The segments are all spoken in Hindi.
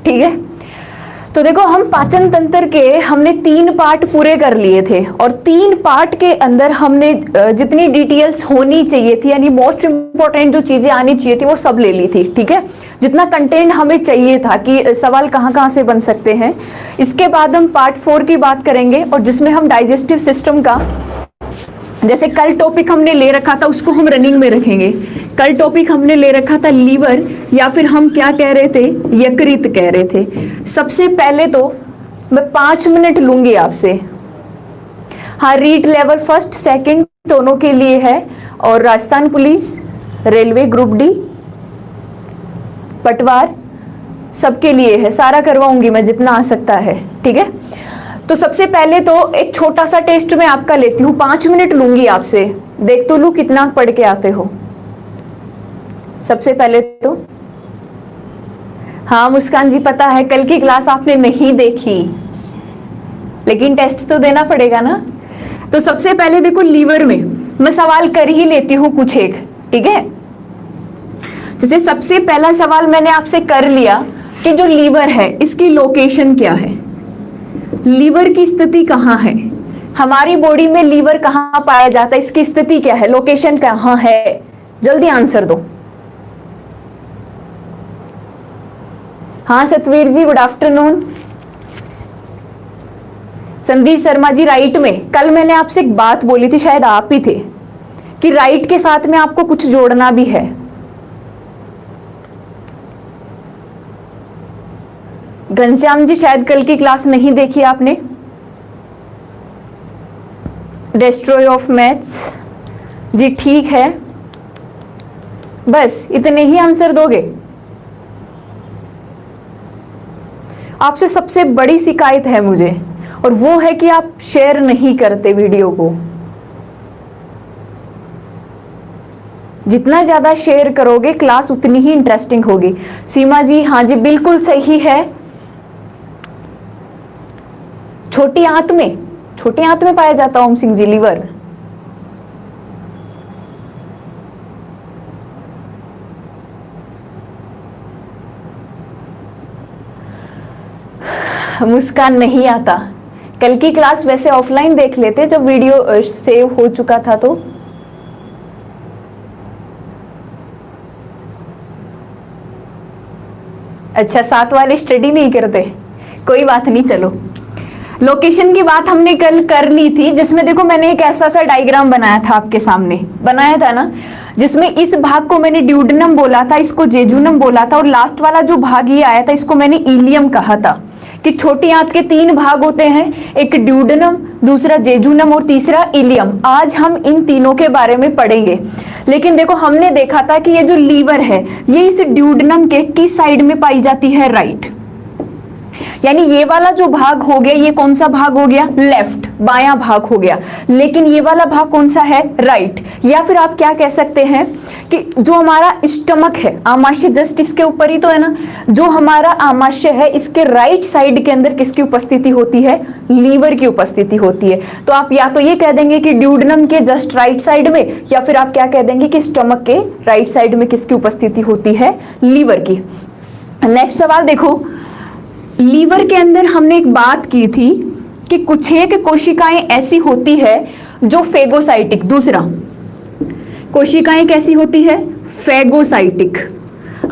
ठीक है। तो देखो हम पाचन तंत्र के हमने 3 पार्ट पूरे कर लिए थे और 3 पार्ट के अंदर हमने जितनी डिटेल्स होनी चाहिए थी यानी मोस्ट इंपॉर्टेंट जो चीजें आनी चाहिए थी वो सब ले ली थी, ठीक है। जितना कंटेंट हमें चाहिए था कि सवाल कहाँ कहाँ से बन सकते हैं। इसके बाद हम पार्ट 4 की बात करेंगे और जिसमें हम डाइजेस्टिव सिस्टम का, जैसे कल टॉपिक हमने ले रखा था उसको हम रनिंग में रखेंगे। कल टॉपिक हमने ले रखा था लीवर, या फिर हम क्या कह रहे थे, यकृत कह रहे थे। सबसे पहले तो मैं 5 मिनट लूंगी आपसे। हाँ, रीड लेवल फर्स्ट सेकंड दोनों के लिए है और Rajasthan police, railway group D, पटवार सबके लिए है। सारा करवाऊंगी मैं जितना आ सकता है, ठीक है। तो सबसे पहले तो एक छोटा सा टेस्ट मैं आपका लेती हूँ, 5 मिनट लूंगी आपसे, देख तो लू कितना पढ़ के आते हो। सबसे पहले तो हाँ मुस्कान जी, पता है कल की क्लास आपने नहीं देखी, लेकिन टेस्ट तो देना पड़ेगा ना। तो सबसे पहले देखो लीवर में मैं सवाल कर ही लेती हूँ कुछ एक, ठीक है। जैसे सबसे पहला सवाल मैंने आपसे कर लिया कि जो लीवर है इसकी लोकेशन क्या है, लीवर की स्थिति कहाँ है, हमारी बॉडी में लीवर कहाँ पाया जाता है, इसकी स्थिति क्या है, लोकेशन कहाँ है। जल्दी आंसर दो। हाँ सतवीर जी, good afternoon. Sandeep Sharma ji, right में कल मैंने आपसे एक बात बोली थी, शायद आप ही थे, कि राइट के साथ में आपको कुछ जोड़ना भी है। घनश्याम जी, शायद कल की क्लास नहीं देखी आपने। डिस्ट्रॉय ऑफ मैथ्स जी, ठीक है। बस इतने ही आंसर दोगे। आपसे सबसे बड़ी शिकायत है मुझे, और वो है कि आप शेयर नहीं करते वीडियो को। जितना ज्यादा शेयर करोगे क्लास उतनी ही इंटरेस्टिंग होगी। सीमा जी, हाँ जी बिल्कुल सही है। छोटी आंत में पाया जाता ओम सिंह जी लीवर। मुस्कान नहीं आता। कल की क्लास वैसे ऑफलाइन देख लेते जब वीडियो सेव हो चुका था तो। अच्छा, 7 वाले स्टडी नहीं करते, कोई बात नहीं। चलो, लोकेशन की बात हमने कल कर ली थी, जिसमें देखो मैंने एक ऐसा सा डायग्राम बनाया था आपके सामने, बनाया था ना, जिसमें इस भाग को मैंने ड्यूडेनम बोला था, इसको जेजुनम बोला था, और लास्ट वाला जो भाग ये आया था इसको मैंने इलियम कहा था। कि छोटी आंत के 3 भाग होते हैं, एक ड्यूडेनम, दूसरा जेजुनम और तीसरा इलियम। आज हम इन तीनों के बारे में पढ़ेंगे। लेकिन देखो हमने देखा था कि ये जो लीवर है ये इस ड्यूडेनम के किस साइड में पाई जाती है, राइट। यानी ये वाला जो भाग हो गया, ये कौन सा भाग हो गया, लेफ्ट, बायां भाग हो गया। लेकिन ये वाला भाग कौन सा है, राइट। या फिर आप क्या कह सकते हैं कि जो हमारा स्टमक है, आमाशय जस्ट इसके ऊपर ही तो है ना, जो हमारा आमाशय है इसके राइट साइड के अंदर किसकी उपस्थिति होती है, लीवर की उपस्थिति होती है। तो आप या तो ये कह देंगे कि ड्यूडेनम के जस्ट राइट साइड में, या फिर आप क्या कह देंगे कि स्टमक के राइट साइड में किसकी उपस्थिति होती है, लीवर की। नेक्स्ट सवाल देखो, लीवर के अंदर हमने एक बात की थी कि कुछ एक कोशिकाएं ऐसी होती है जो फेगोसाइटिक, दूसरा कोशिकाएं कैसी होती है, फेगोसाइटिक।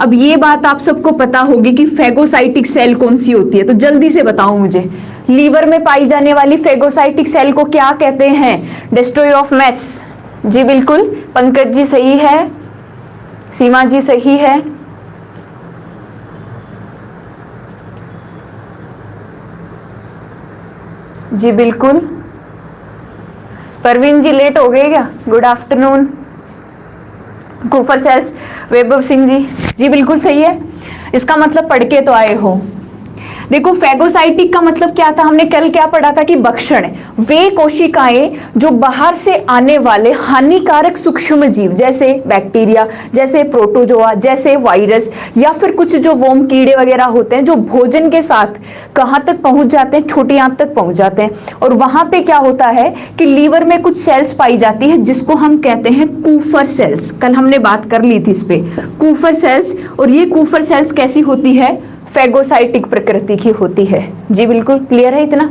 अब ये बात आप सबको पता होगी कि फेगोसाइटिक सेल कौन सी होती है, तो जल्दी से बताओ मुझे, लीवर में पाई जाने वाली फेगोसाइटिक सेल को क्या कहते हैं। डिस्ट्रॉय ऑफ मैथ्स जी बिल्कुल, पंकज जी सही है, सीमा जी सही है, जी बिल्कुल। परवीन जी लेट हो गए क्या, गुड आफ्टरनून। कुफर सेल्स, वैभव सिंह जी बिल्कुल सही है। इसका मतलब पढ़ के तो आए हो। देखो फेगोसाइटिक का मतलब क्या था, हमने कल क्या पढ़ा था कि भक्षण, वे कोशिकाएं जो बाहर से आने वाले हानिकारक सूक्ष्म जीव जैसे बैक्टीरिया, जैसे प्रोटोजोआ, जैसे वायरस, या फिर कुछ जो वोम कीड़े वगैरह होते हैं जो भोजन के साथ कहाँ तक पहुंच जाते हैं, छोटी आंत तक पहुंच जाते हैं। और वहां पे क्या होता है कि लीवर में कुछ सेल्स पाई जाती है जिसको हम कहते हैं कूफर सेल्स। कल हमने बात कर ली थी इस पे, कूफर सेल्स। और ये कूफर सेल्स कैसी होती है, फैगोसाइटिक प्रकृति की होती है। जी बिल्कुल क्लियर है इतना।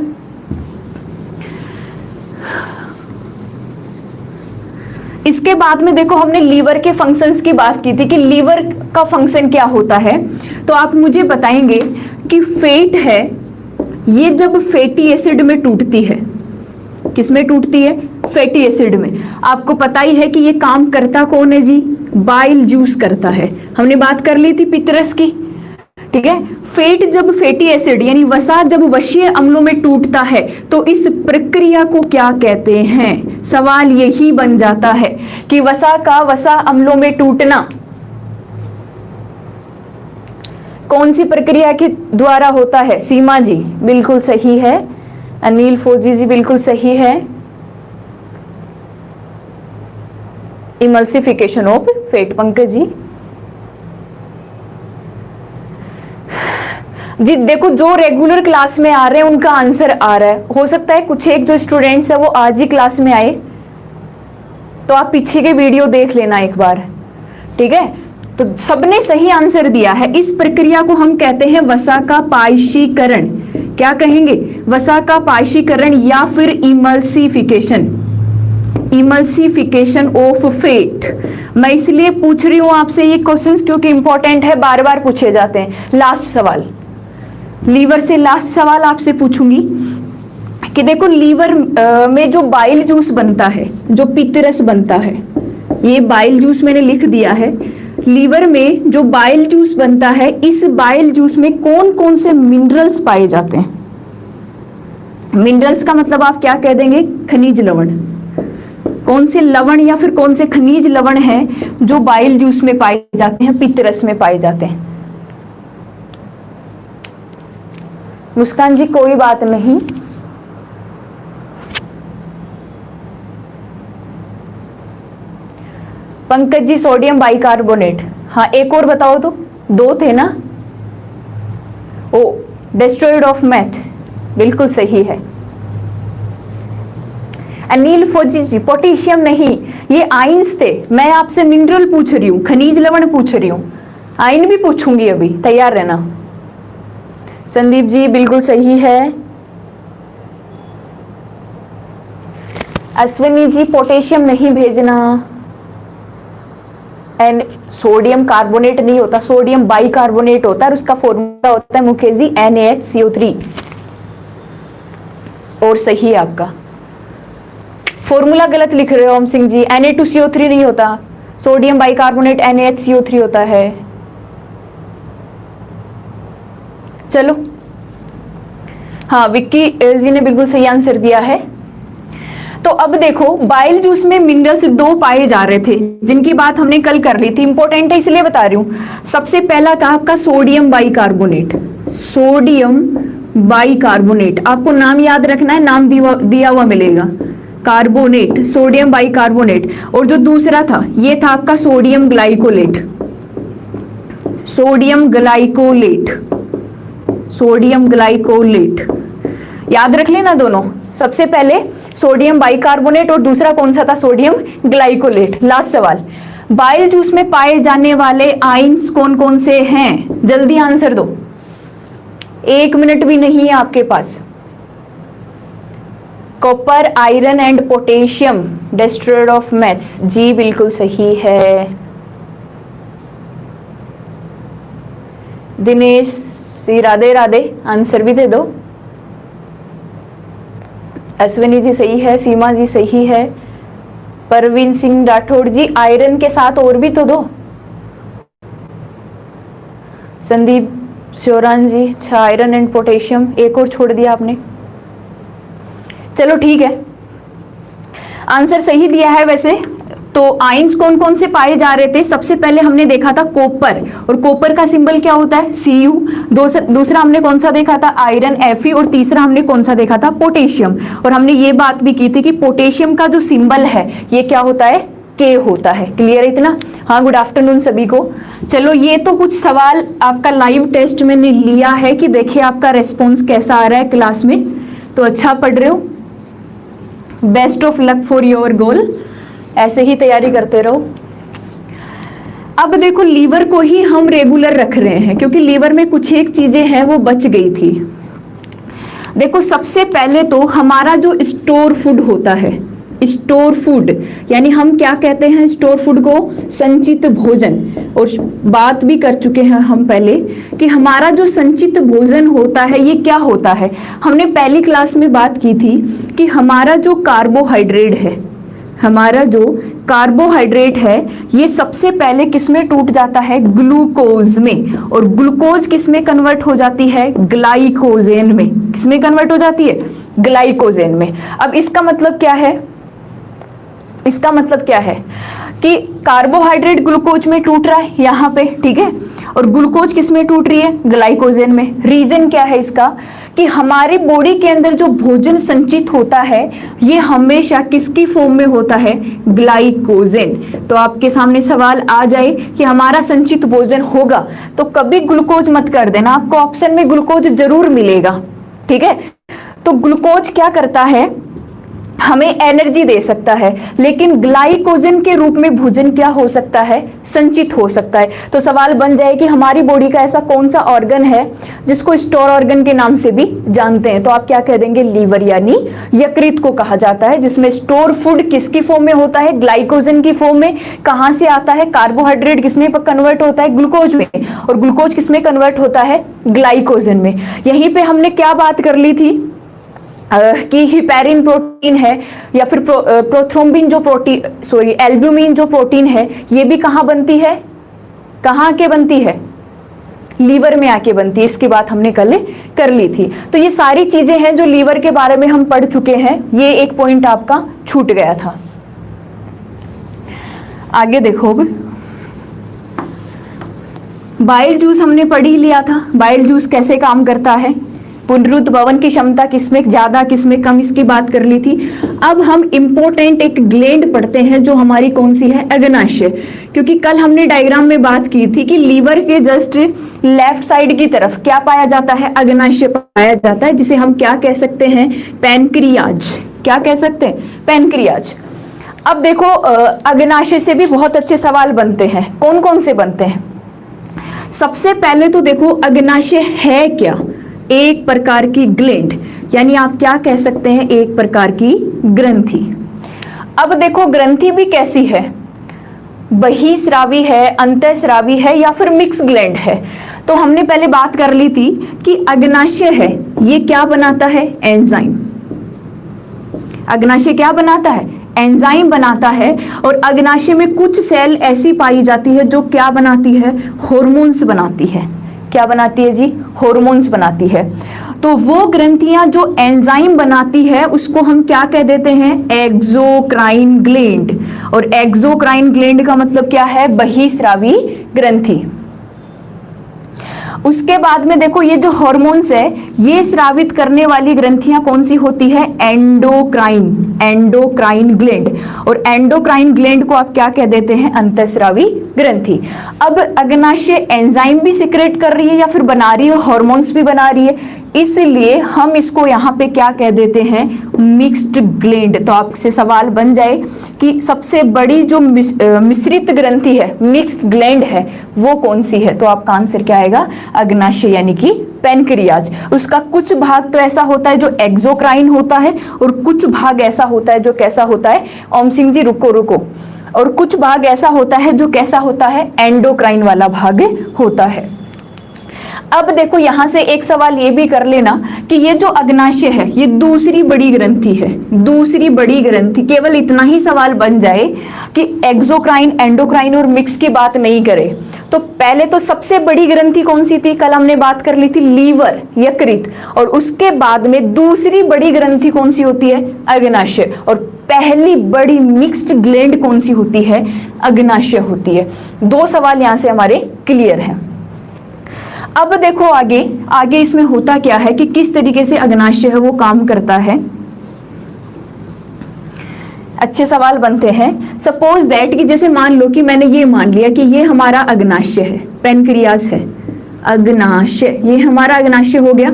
इसके बाद में देखो हमने लीवर के फंक्शंस की बात की थी कि लीवर का फंक्शन क्या होता है, तो आप मुझे बताएंगे कि फैट है ये जब फैटी एसिड में टूटती है, किसमें टूटती है? फैटी एसिड में। आपको पता ही है कि ये काम करता कौन है जी? बाइल जूस करता है। हमने बात कर ली थी पितरस की, ठीक है। फैट जब फैटी एसिड यानी वसा जब वशीय अम्लों में टूटता है तो इस प्रक्रिया को क्या कहते हैं? सवाल यही बन जाता है कि वसा का वसा अम्लों में टूटना कौन सी प्रक्रिया के द्वारा होता है? सीमा जी बिल्कुल सही है, अनिल फौजी जी बिल्कुल सही है, emulsification of fat. Pankaj ji देखो जो रेगुलर क्लास में आ रहे हैं उनका आंसर आ रहा है। हो सकता है कुछ एक जो स्टूडेंट्स है वो आज ही क्लास में आए, तो आप पीछे के वीडियो देख लेना एक बार, ठीक है। तो सबने सही आंसर दिया है। इस प्रक्रिया को हम कहते हैं वसा का पायशीकरण। क्या कहेंगे? वसा का पायशीकरण या फिर इमल्सिफिकेशन, इमल्सिफिकेशन ऑफ फैट। मैं इसलिए पूछ रही हूं आपसे ये क्वेश्चंस क्योंकि इंपॉर्टेंट है, बार बार पूछे जाते हैं। लास्ट सवाल, लीवर से लास्ट सवाल आपसे पूछूंगी कि देखो लीवर में जो बाइल जूस बनता है, जो पित्तरस बनता है, ये बाइल जूस मैंने लिख दिया है। लीवर में जो बाइल जूस बनता है, इस बाइल जूस में कौन कौन से मिनरल्स पाए जाते हैं? मिनरल्स का मतलब आप क्या कह देंगे? खनिज लवण। कौन से लवण या फिर कौन से खनिज लवण हैं जो बाइल जूस में पाए जाते हैं, पित्तरस में पाए जाते हैं? मुस्कान जी कोई बात नहीं, पंकज जी सोडियम बाइकार्बोनेट। हाँ एक और बताओ तो, दो थे ना। ओ डेस्ट्रॉयड ऑफ मैथ, बिल्कुल सही है। अनिल फौजी जी पोटेशियम नहीं, ये आयंस थे। मैं आपसे मिनरल पूछ रही हूँ, खनिज लवण पूछ रही हूँ, आयन भी पूछूंगी अभी, तैयार रहना। संदीप जी बिल्कुल सही है। अश्विनी जी पोटेशियम नहीं भेजना, एंड सोडियम कार्बोनेट नहीं होता, सोडियम बाइकार्बोनेट होता है और उसका फॉर्मूला होता है मुकेश जी NaHCO3। और सही है आपका, फॉर्मूला गलत लिख रहे हो ओम सिंह जी, Na2CO3 नहीं होता, सोडियम बाइकार्बोनेट NaHCO3 होता है। चलो हाँ विक्की जी ने बिल्कुल सही आंसर दिया है। तो अब देखो बाइल जूस में मिनरल्स दो पाए जा रहे थे जिनकी बात हमने कल कर ली थी, इंपॉर्टेंट है इसलिए बता रही हूं। सबसे पहला था आपका सोडियम बाइकार्बोनेट, सोडियम बाइकार्बोनेट, आपको नाम याद रखना है, नाम दिया हुआ मिलेगा, कार्बोनेट, सोडियम बाइकार्बोनेट। और जो दूसरा था ये था आपका sodium glycolate, sodium glycolate, sodium glycolate, याद रख लेना दोनों। सबसे पहले सोडियम बाइकार्बोनेट और दूसरा कौन सा था? Sodium glycolate. लास्ट सवाल, बाइल जूस में पाए जाने वाले आयंस कौन कौन से हैं? जल्दी आंसर दो, 1 मिनट भी नहीं है आपके पास। Copper, iron and potassium, destroyed of maths. जी बिल्कुल सही है। दिनेश जी राधे राधे, आंसर भी दे दो। अश्विनी जी सही है, सीमा जी सही है, परवीन सिंह राठौड़ जी आयरन के साथ और भी तो दो। संदीप श्योरान जी अच्छा आयरन एंड पोटेशियम, एक और छोड़ दिया आपने। चलो ठीक है, आंसर सही दिया है। वैसे तो आयंस कौन कौन से पाए जा रहे थे? सबसे पहले हमने देखा था कॉपर, और कॉपर का सिंबल क्या होता है? Cu। दूसरा हमने कौन सा देखा था? Iron Fe। और तीसरा हमने कौन सा देखा था? पोटेशियम। और हमने ये बात भी की थी कि पोटेशियम का जो सिंबल है ये क्या होता है? K होता है। क्लियर है इतना? हाँ गुड आफ्टरनून सभी को। चलो ये तो कुछ सवाल आपका लाइव टेस्ट मैंने लिया है कि देखिए आपका रेस्पॉन्स कैसा आ रहा है क्लास में। तो अच्छा पढ़ रहे हो, best of luck for your goal, ऐसे ही तैयारी करते रहो। अब देखो लीवर को ही हम रेगुलर रख रहे हैं क्योंकि लीवर में कुछ एक चीजें हैं वो बच गई थी। देखो सबसे पहले तो हमारा जो स्टोर फूड होता है, स्टोर फूड यानी हम क्या कहते हैं स्टोर फूड को, संचित भोजन। और बात भी कर चुके हैं हम पहले कि हमारा जो संचित भोजन होता है ये क्या होता है। हमने पहली क्लास में बात की थी कि हमारा जो कार्बोहाइड्रेट है, हमारा जो कार्बोहाइड्रेट है ये सबसे पहले किसमें टूट जाता है, ग्लूकोज में। और ग्लूकोज किसमें कन्वर्ट हो जाती है, ग्लाइकोजेन में। किसमें कन्वर्ट हो जाती है, ग्लाइकोजेन में। अब इसका मतलब क्या है, इसका मतलब क्या है कि कार्बोहाइड्रेट ग्लूकोज में टूट रहा है यहाँ पे, ठीक है, और ग्लूकोज किसमें टूट रही है, ग्लाइकोजेन में। रीजन क्या है इसका कि हमारी बॉडी के अंदर जो भोजन संचित होता है ये हमेशा किसकी फॉर्म में होता है, ग्लाइकोजेन। तो आपके सामने सवाल आ जाए कि हमारा संचित भोजन होगा तो कभी ग्लूकोज मत कर देना, आपको ऑप्शन में ग्लूकोज जरूर मिलेगा, ठीक है। तो ग्लूकोज क्या करता है, हमें एनर्जी दे सकता है, लेकिन ग्लाइकोजन के रूप में भोजन क्या हो सकता है, संचित हो सकता है। तो सवाल बन जाए कि हमारी बॉडी का ऐसा कौन सा ऑर्गन है जिसको स्टोर ऑर्गन के नाम से भी जानते हैं, तो आप क्या कह देंगे, लीवर यानी यकृत को कहा जाता है, जिसमें स्टोर फूड किसकी फॉर्म में होता है, ग्लाइकोजन की फॉर्म में। कहां से आता है, कार्बोहाइड्रेट किसमें कन्वर्ट होता है, ग्लूकोज में, और ग्लूकोज किसमें कन्वर्ट होता है, ग्लाइकोजन में। यहीं पे हमने क्या बात कर ली थी कि हिपैरिन प्रोटीन है या फिर प्रोथ्रोम्बिन जो प्रोटीन, सॉरी एल्ब्यूमिन जो प्रोटीन है, ये भी कहाँ बनती है, कहाँ आके बनती है, लीवर में आके बनती है। इसकी बात हमने कल कर ली थी। तो ये सारी चीजें हैं जो लीवर के बारे में हम पढ़ चुके हैं, ये एक पॉइंट आपका छूट गया था। आगे देखो, बाइल जूस हमने पढ़ ही लिया था, बाइल जूस कैसे काम करता है, पुनरुत्पादन भवन की क्षमता किसमें ज्यादा किसमें कम, इसकी बात कर ली थी। अब हम इंपॉर्टेंट एक ग्लैंड पढ़ते हैं जो हमारी कौन सी है, अग्नाशय। क्योंकि कल हमने डायग्राम में बात की थी कि लीवर के जस्ट लेफ्ट साइड की तरफ क्या पाया जाता है, अग्नाशय पाया जाता है, जिसे हम क्या कह सकते हैं, पैनक्रियाज। क्या कह सकते हैं, पैनक्रियाज। अब देखो अग्नाशय से भी बहुत अच्छे सवाल बनते हैं। कौन कौन से बनते हैं, सबसे पहले तो देखो अग्नाशय है क्या, एक प्रकार की ग्लैंड, यानी आप क्या कह सकते हैं, एक प्रकार की ग्रंथि। अब देखो ग्रंथि भी कैसी है, बहिस्रावी है, अंतःस्रावी है या फिर मिक्स ग्लैंड है। तो हमने पहले बात कर ली थी कि अग्नाशय है ये क्या बनाता है, एंजाइम। अग्नाशय क्या बनाता है, एंजाइम बनाता है। और अग्नाशय में कुछ सेल ऐसी पाई जाती है जो क्या बनाती है, हॉर्मोन्स बनाती है। क्या बनाती है जी, हॉर्मोन्स बनाती है। तो वो ग्रंथियां जो एंजाइम बनाती है उसको हम क्या कह देते हैं, एक्सोक्राइन ग्लैंड। और एक्सोक्राइन ग्लैंड का मतलब क्या है, बहिस्रावी ग्रंथि। उसके बाद में देखो ये जो हॉर्मोन्स है ये स्रावित करने वाली ग्रंथियां कौन सी होती है, एंडोक्राइन, एंडोक्राइन ग्लैंड। और एंडोक्राइन ग्लैंड को आप क्या कह देते हैं, अंतःस्रावी ग्रंथि। अब अग्नाशय एंजाइम भी सिक्रेट कर रही है या फिर बना रही है, हॉर्मोन्स भी बना रही है, इसलिए हम इसको यहाँ पे क्या कह देते हैं, मिक्स्ड ग्लैंड। तो आपसे सवाल बन जाए कि सबसे बड़ी जो मिश्रित ग्रंथि है, मिक्स्ड ग्लैंड है, वो कौन सी है, तो आपका आंसर क्या आएगा, अग्नाशय यानी कि पैनक्रियाज। उसका कुछ भाग तो ऐसा होता है जो एक्सोक्राइन होता है और कुछ भाग ऐसा होता है जो कैसा होता है, ओम सिंह जी रुको रुको, और कुछ भाग ऐसा होता है जो कैसा होता है, एंडोक्राइन वाला भाग होता है। अब देखो यहां से एक सवाल ये भी कर लेना कि ये जो अग्नाशय है ये दूसरी बड़ी ग्रंथि है, दूसरी बड़ी ग्रंथि। केवल इतना ही सवाल बन जाए कि एक्सोक्राइन, एंडोक्राइन और मिक्स की बात नहीं करे तो पहले तो सबसे बड़ी ग्रंथि कौन सी थी, कल हमने बात कर ली थी, लीवर, यकृत। और उसके बाद में दूसरी बड़ी ग्रंथि कौन सी होती है, अग्नाशय। और पहली बड़ी मिक्स्ड ग्लैंड कौन सी होती है, अग्नाशय होती है। दो सवाल यहां से हमारे क्लियर हैं। अब देखो आगे आगे इसमें होता क्या है कि किस तरीके से अग्नाशय है वो काम करता है। अच्छे सवाल बनते हैं। सपोज दैट कि जैसे मान लो कि मैंने ये मान लिया कि ये हमारा अग्नाशय है, पैनक्रियाज है, अग्नाशय, ये हमारा अग्नाशय हो गया।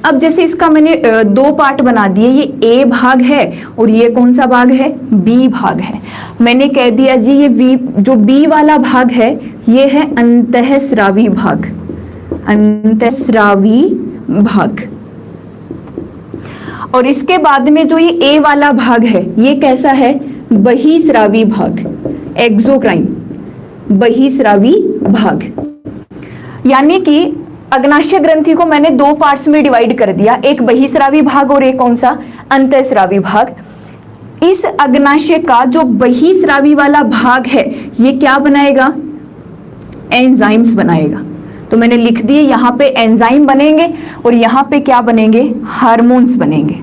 अब जैसे इसका मैंने दो पार्ट बना दिए, ये ए भाग है और ये कौन सा भाग है, बी भाग है। मैंने कह दिया जी ये जो बी वाला भाग है ये है अंतःस्रावी भाग, अंतःस्रावी भाग। और इसके बाद में जो ये ए वाला भाग है ये कैसा है, बहिस्रावी भाग, एक्सोक्राइन, बहिस्रावी भाग। यानी कि अग्नाशय ग्रंथि को मैंने दो पार्ट्स में डिवाइड कर दिया, एक बहिस्रावी भाग और एक कौन सा, अंतःस्रावी भाग। इस अग्नाशय का जो बहिस्रावी वाला भाग है ये क्या बनाएगा, एंजाइम्स बनाएगा। तो मैंने लिख दिए यहां पे एंजाइम बनेंगे और यहां पे क्या बनेंगे, हार्मोन्स बनेंगे,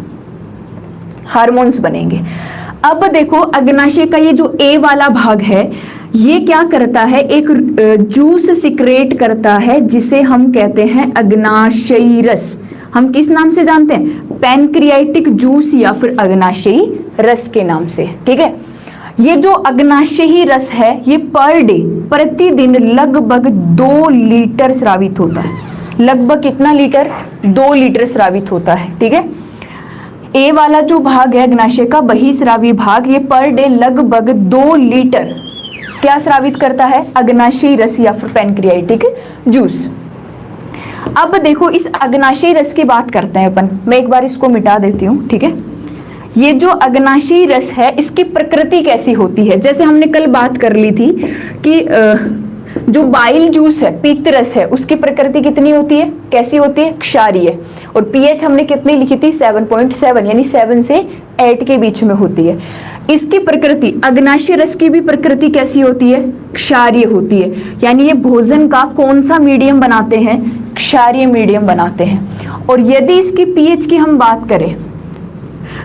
हार्मोन्स बनेंगे। अब देखो अग्नाशय का ये जो ए वाला भाग है ये क्या करता है, एक जूस सिक्रेट करता है जिसे हम कहते हैं अग्नाशयी रस। हम किस नाम से जानते हैं, पैनक्रियाटिक जूस या फिर अग्नाशयी रस के नाम से। ठीक है, ये जो अग्नाशयी रस है ये पर डे, प्रतिदिन लगभग 2 लीटर स्रावित होता है। लगभग कितना लीटर, 2 लीटर स्रावित होता है। ठीक है, ए वाला जो भाग है अग्नाशय का बहिस्रावी भाग, ये पर डे लगभग 2 लीटर क्या स्रावित करता है, अग्नाशयी रस या फिर पैनक्रियाटिक जूस। अब देखो इस अग्नाशयी रस की बात करते हैं अपन, मैं एक बार इसको मिटा देती हूँ। ठीक है, ये जो अग्नाशयी रस है इसकी प्रकृति कैसी होती है, जैसे हमने कल बात कर ली थी कि जो बाइल जूस है, पित्त रस है, उसकी प्रकृति कितनी होती है, कैसी होती है, क्षारीय। और पीएच हमने कितनी लिखी थी, 7.7, यानी 7 से 8 के बीच में होती है। इसकी प्रकृति, अग्नाशय रस की भी प्रकृति कैसी होती है, क्षारीय होती है। यानी ये भोजन का कौन सा मीडियम बनाते हैं, क्षारीय मीडियम बनाते हैं। और यदि इसकी पीएच की हम बात करें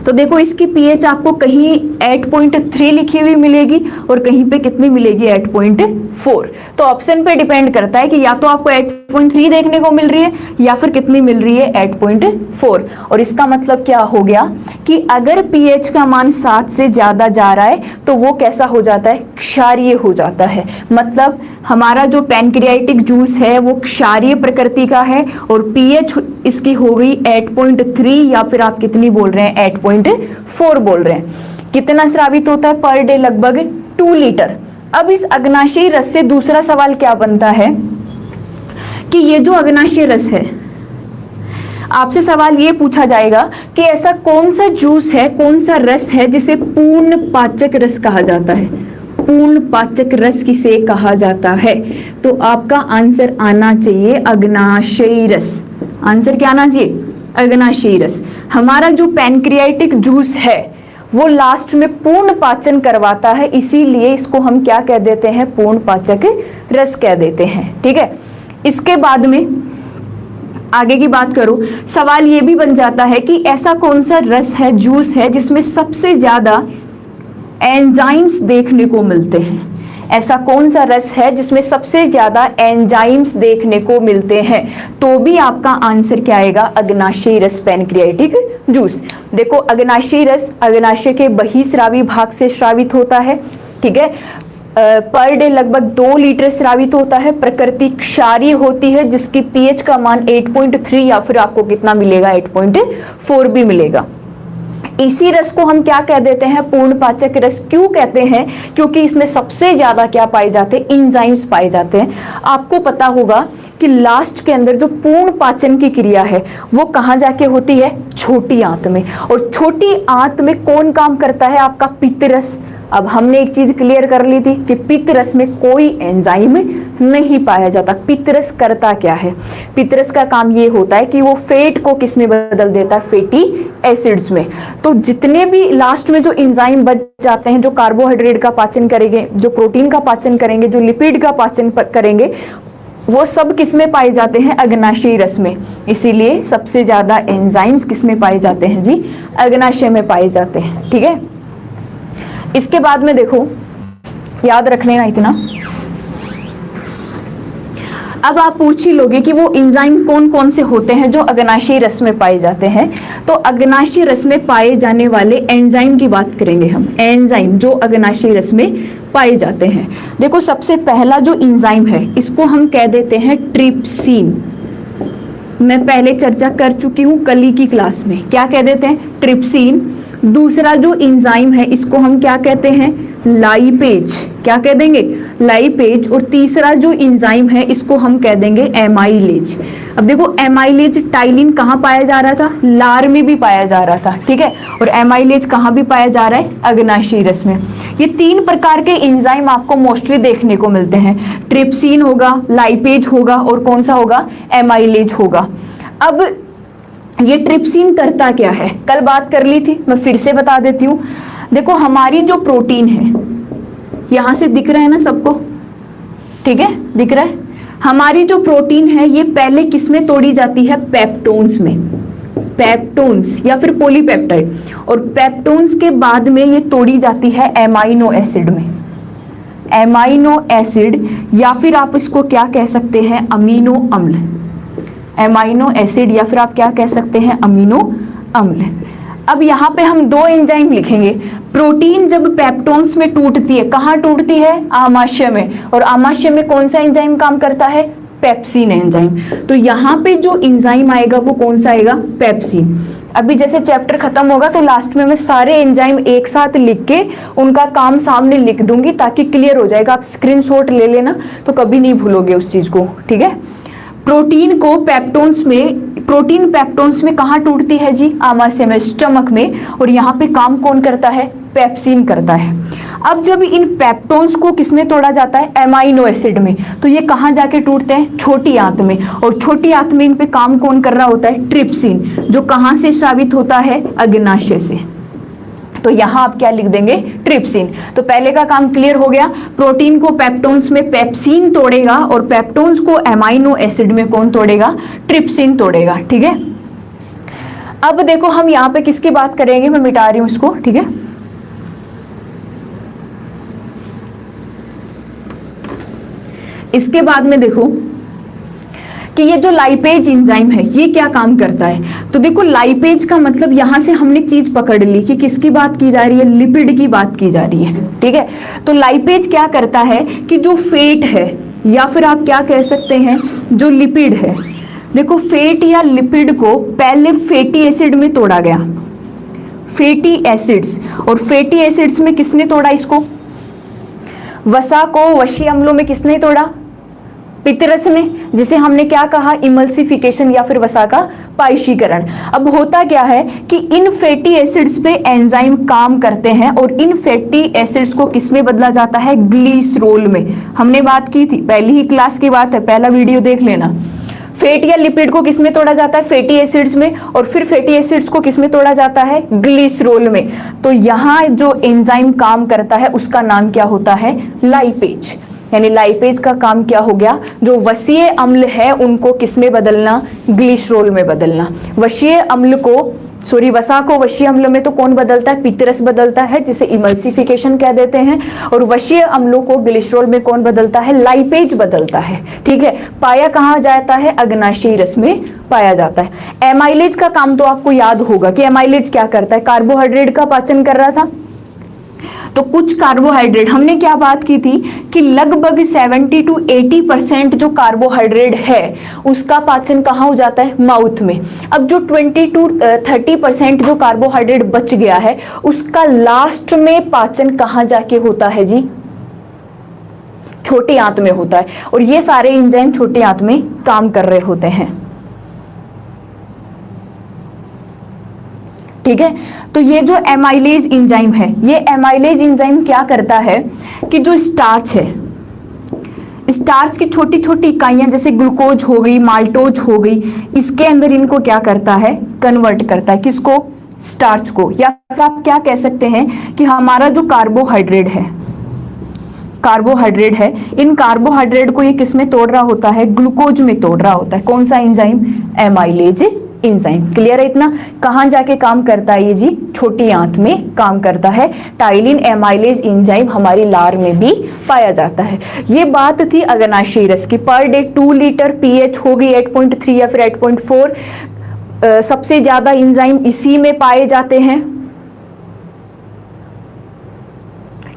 तो देखो इसकी पीएच आपको कहीं 8.3 लिखी हुई मिलेगी और कहीं पे कितनी मिलेगी, 8.4। तो ऑप्शन पे डिपेंड करता है कि या तो आपको 8.3 देखने को मिल रही है या फिर कितनी मिल रही है, 8.4। और इसका मतलब क्या हो गया कि अगर पीएच का मान 7 से ज्यादा जा रहा है तो वो कैसा हो जाता है, क्षारीय हो जाता है। मतलब हमारा जो पैनक्रियाटिक जूस है वो क्षारीय प्रकृति का है और पीएच इसकी हो गई 8.3 या फिर आप कितनी बोल रहे हैं, 8.4 बोल रहे हैं। कितना स्रावित होता है पर डे, लगभग 2 लीटर। अब इस अग्नाशयी रस से दूसरा सवाल क्या बनता है कि ये जो अग्नाशयी रस है, आपसे सवाल ये पूछा जाएगा कि ऐसा कौन सा जूस है, कौन सा रस है जिसे पूर्ण पाचक रस कहा जाता है, पूर्ण पाचक रस किसे कहा जाता है। तो आपका आंसर आना चाहिए अग्नाशयी रस। आंसर क्या आना चाहिए, अग्नाशयी रस। हमारा जो पैनक्रियाटिक जूस है वो लास्ट में पूर्ण पाचन करवाता है, इसीलिए इसको हम क्या कह देते हैं, पूर्ण पाचक रस कह देते हैं। ठीक है, इसके बाद में आगे की बात करो, सवाल ये भी बन जाता है कि ऐसा कौन सा रस है, जूस है जिसमें सबसे ज्यादा एंजाइम्स देखने को मिलते हैं। ऐसा कौन सा रस है जिसमें सबसे ज्यादा एंजाइम्स देखने को मिलते हैं। तो भी आपका आंसर क्या आएगा, अग्नाशयी रस, पैनक्रियाटिक जूस। देखो अग्नाशयी रस अग्नाशय के बहिस्रावी भाग से स्रावित होता है। ठीक है, पर डे लगभग 2 लीटर स्रावित होता है। प्रकृति क्षारीय होती है जिसकी पीएच का मान 8.3 या फिर आपको कितना मिलेगा, 8.4 भी मिलेगा। इसी रस को हम क्या कह देते हैं, पूर्ण पाचक रस। क्यों कहते हैं, क्योंकि इसमें सबसे ज्यादा क्या पाए जाते हैं, एंजाइम्स पाए जाते हैं। आपको पता होगा कि लास्ट के अंदर जो पूर्ण पाचन की क्रिया है वो कहाँ जाके होती है, छोटी आंत में। और छोटी आंत में कौन काम करता है, आपका पित्त रस। अब हमने एक चीज क्लियर कर ली थी कि पित्त रस में कोई एंजाइम नहीं पाया जाता। पित्त रस करता क्या है, पित्त रस का काम ये होता है कि वो फैट को किस में बदल देता है, फैटी एसिड्स में। तो जितने भी लास्ट में जो एंजाइम बच जाते हैं, जो कार्बोहाइड्रेट का पाचन करेंगे, जो प्रोटीन का पाचन करेंगे, जो लिपिड का पाचन करेंगे, वो सब किस में पाए जाते हैं, अग्नाशयी रस में। इसीलिए सबसे ज्यादा एंजाइम्स किस में पाए जाते हैं जी, अग्नाशय में पाए जाते हैं। ठीक है, इसके बाद में देखो, याद रख लेना इतना। अब आप पूछ ही लोगे कि वो एंजाइम कौन कौन से होते हैं जो अग्नाशयी रस में पाए जाते हैं। तो अग्नाशयी रस में पाए जाने वाले एंजाइम की बात करेंगे हम। एंजाइम जो अग्नाशयी रस में पाए जाते हैं, देखो सबसे पहला जो एंजाइम है इसको हम कह देते हैं ट्रिप्सिन। मैं पहले चर्चा कर चुकी हूं कल ही की क्लास में। क्या कह देते हैं? ट्रिप्सिन। दूसरा जो एंजाइम है इसको हम क्या कहते हैं? लाइपेज। क्या कह देंगे? लाइपेज। और तीसरा जो एंजाइम है इसको हम कह देंगे एमाइलेज। अब देखो एमाइलेज टाइलिन कहाँ पाया जा रहा था? लार में भी पाया जा रहा था, ठीक है। और एमाइलेज कहाँ भी पाया जा रहा है? अग्नाशयी रस में। ये 3 प्रकार के एंजाइम आपको मोस्टली देखने को मिलते हैं। ट्रिप्सिन होगा, लाइपेज होगा और कौन सा होगा? एमाइलेज होगा। अब ये ट्रिप्सिन करता क्या है? कल बात कर ली थी, मैं फिर से बता देती हूँ। देखो हमारी जो प्रोटीन है, यहां से दिख रहा है ना सबको, ठीक है, दिख रहा है। हमारी जो प्रोटीन है ये पहले किस में तोड़ी जाती है? पेप्टोन्स में। पेप्टोन्स या फिर पॉलीपेप्टाइड। और पेप्टोन्स के बाद में ये तोड़ी जाती है एमाइनो एसिड में। एमाइनो एसिड या फिर आप इसको क्या कह सकते हैं? अमीनो अम्ल। एमाइनो एसिड या फिर आप क्या कह सकते हैं? अमीनो अम्ल। अब यहाँ पे हम 2 एंजाइम लिखेंगे। प्रोटीन जब पेप्टोन्स में टूटती है, कहाँ टूटती है? आमाशय में। और आमाशय में कौन सा एंजाइम काम करता है? Pepsin enzyme. तो यहाँ पे जो एंजाइम आएगा वो कौन सा आएगा? पेप्सिन। अभी जैसे चैप्टर खत्म होगा तो लास्ट में मैं सारे एंजाइम एक साथ लिख के उनका काम सामने लिख दूंगी ताकि क्लियर हो जाएगा। आप स्क्रीनशॉट ले लेना तो कभी नहीं भूलोगे उस चीज को, ठीक है। प्रोटीन को पेप्टोन्स में, प्रोटीन पेप्टोन्स में कहाँ टूटती है जी? आमाशय में, स्टमक में। और यहाँ पे काम कौन करता है? पेप्सिन करता है। अब जब इन पेप्टोन्स को किसमें तोड़ा जाता है? एमाइनो एसिड में। तो ये कहाँ जाके टूटते हैं? छोटी आंत में। और छोटी आंत में इन पे काम कौन कर रहा होता है? ट्रिप्सिन, जो कहाँ से स्रावित होता है? अग्नाशय से। तो यहां आप क्या लिख देंगे? ट्रिप्सिन। तो पहले का काम क्लियर हो गया। प्रोटीन को पेप्टोन्स में पेप्सिन तोड़ेगा और पेप्टोन्स को एमाइनो एसिड में कौन तोड़ेगा? ट्रिप्सिन तोड़ेगा, ठीक है। अब देखो हम यहां पे किसकी बात करेंगे? मैं मिटा रही हूं इसको, ठीक है। इसके बाद में देखो कि ये जो लाइपेज एंजाइम है ये क्या काम करता है। तो देखो लाइपेज का मतलब यहां से हमने चीज पकड़ ली कि किसकी बात की जा रही है? लिपिड की बात की जा रही है, ठीक है। तो लाइपेज क्या करता है कि जो फैट है या फिर आप क्या कह सकते हैं जो लिपिड है, देखो फैट या लिपिड को पहले फैटी एसिड में तोड़ा गया, फैटी एसिड्स। और फैटी एसिड्स में किसने तोड़ा इसको? वसा को वशीय अम्लों में किसने तोड़ा? पित्तरस ने, जिसे हमने क्या कहा? इमल्सिफिकेशन या फिर वसा का पाइशीकरण। अब होता क्या है कि इन फैटी एसिड्स पे एंजाइम काम करते हैं और इन फैटी एसिड्स को किस में बदला जाता है? ग्लिसरोल में। हमने बात की थी, पहली ही क्लास की बात है, पहला वीडियो देख लेना। फैट या लिपिड को किस में तोड़ा जाता है? फैटी एसिड्स में। और फिर फैटी एसिड्स को किस में तोड़ा जाता है? ग्लिसरोल में। तो यहाँ जो एंजाइम काम करता है उसका नाम क्या होता है? लाइपेज। यानी लाइपेज का काम क्या हो गया? जो वसीय अम्ल है उनको किसमें बदलना? ग्लिसरोल में बदलना। वसीय अम्ल को, सॉरी, वसा को वशीय अम्ल में तो कौन बदलता है? पित्तरस बदलता है, जिसे इमल्सिफिकेशन कह देते हैं। और वशीय अम्लों को ग्लिसरोल में कौन बदलता है? लाइपेज बदलता है, ठीक है। पाया कहाँ जाता है? अग्नाशयी रस में पाया जाता है। एमाइलेज का काम तो आपको याद होगा कि एमाइलेज क्या करता है? कार्बोहाइड्रेट का पाचन कर रहा था। तो कुछ कार्बोहाइड्रेट, हमने क्या बात की थी कि लगभग 70 to 80% जो कार्बोहाइड्रेट है उसका पाचन कहाँ हो जाता है? माउथ में। अब जो 20 to 30% जो कार्बोहाइड्रेट बच गया है उसका लास्ट में पाचन कहाँ जाके होता है जी? छोटी आंत में होता है। और ये सारे एंजाइम छोटी आंत में काम कर रहे होते हैं, ठीक है। तो ये जो एमाइलेज एंजाइम है, ये एमाइलेज एंजाइम क्या करता है कि जो स्टार्च है, स्टार्च की छोटी छोटी इकाइयां जैसे ग्लूकोज हो गई, माल्टोज हो गई, इसके अंदर इनको क्या करता है? कन्वर्ट करता है। किसको? स्टार्च को। या फिर आप क्या कह सकते हैं कि हमारा जो कार्बोहाइड्रेट है, कार्बोहाइड्रेट है, इन कार्बोहाइड्रेट को ये किस में तोड़ रहा होता है? ग्लूकोज में तोड़ रहा होता है। कौन सा एंजाइम? Amylase enzyme. क्लियर है इतना? कहां जाके काम करता है ये जी? छोटी आंत में काम करता है। टाइलिन एमाइलेज एंजाइम हमारी लार में भी पाया जाता है। ये बात थी अग्नाशयी रस की। पर डे 2 लीटर पीएच होगी 8.3 या फिर 8.4। सबसे ज्यादा एंजाइम इसी में पाए जाते हैं,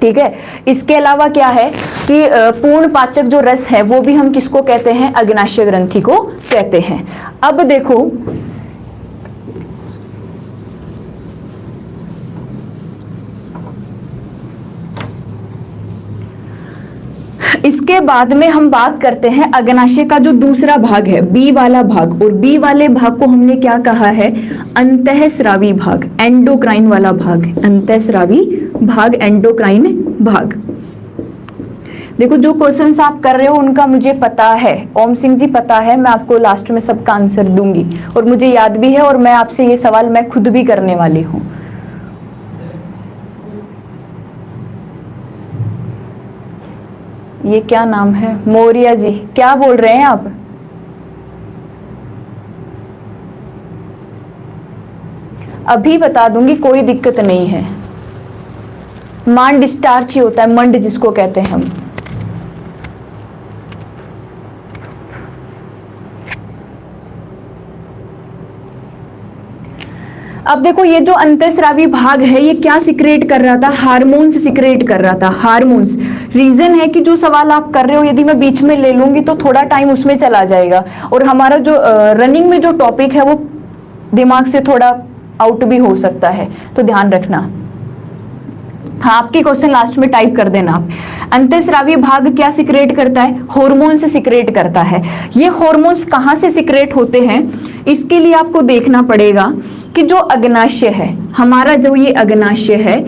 ठीक है। इसके अलावा क्या है कि पूर्ण पाचक जो रस है वो भी हम किसको कहते हैं, अग्नाशय ग्रंथि को कहते हैं। अब देखो इसके बाद में हम बात करते हैं अग्नाशय का जो दूसरा भाग है, बी वाला भाग, और बी वाले भाग को हमने क्या कहा है, अंतःस्रावी भाग, एंडोक्राइन वाला भाग, अंतःस्रावी भाग, एंडोक्राइन भाग। देखो जो क्वेश्चंस आप कर रहे हो उनका मुझे पता है, ओम सिंह जी पता है, मैं आपको लास्ट में सबका आंसर दूंगी और मुझे याद भी है, और मैं आपसे ये सवाल मैं खुद भी करने वाली हूं। ये क्या नाम है, मौर्य जी, क्या बोल रहे हैं आप? अभी बता दूंगी, कोई दिक्कत नहीं है। मांड स्टार्च ही होता है, मंड जिसको कहते हैं हम। अब देखो ये जो अंतःस्रावी भाग है ये क्या सिक्रेट कर रहा था, हार्मोन्स सिक्रेट कर रहा था, हार्मोन्स। रीजन है कि जो सवाल आप कर रहे हो यदि मैं बीच में ले लूंगी तो थोड़ा टाइम उसमें चला जाएगा और हमारा जो रनिंग में जो टॉपिक है वो दिमाग से थोड़ा आउट भी हो सकता है, तो ध्यान रखना। हाँ, आपके क्वेश्चन लास्ट में टाइप कर देना आप। अंतःस्रावी भाग क्या सिक्रेट करता है, हॉर्मोन्स सिक्रेट करता है। ये हॉर्मोन्स कहाँ से सिक्रेट होते हैं, इसके लिए आपको देखना पड़ेगा कि जो अग्नाशय है हमारा, जो ये अग्नाशय है,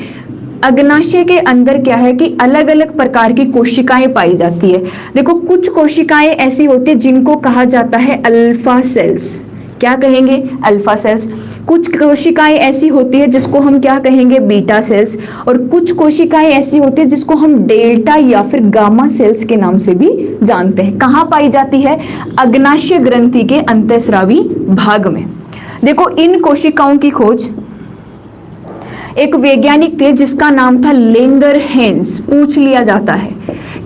अग्नाशय के अंदर क्या है कि अलग अलग प्रकार की कोशिकाएं पाई जाती है। देखो कुछ कोशिकाएं ऐसी होती है जिनको कहा जाता है अल्फा सेल्स, क्या कहेंगे, अल्फा सेल्स। कुछ कोशिकाएं ऐसी होती है जिसको हम क्या कहेंगे, बीटा सेल्स, और कुछ कोशिकाएं ऐसी होती है जिसको हम डेल्टा या फिर गामा सेल्स के नाम से भी जानते हैं। कहाँ पाई जाती है, अग्नाशय ग्रंथि के अंतःस्रावी भाग में। देखो इन कोशिकाओं की खोज एक वैज्ञानिक थे जिसका नाम था लेंगरहेंस। पूछ लिया जाता है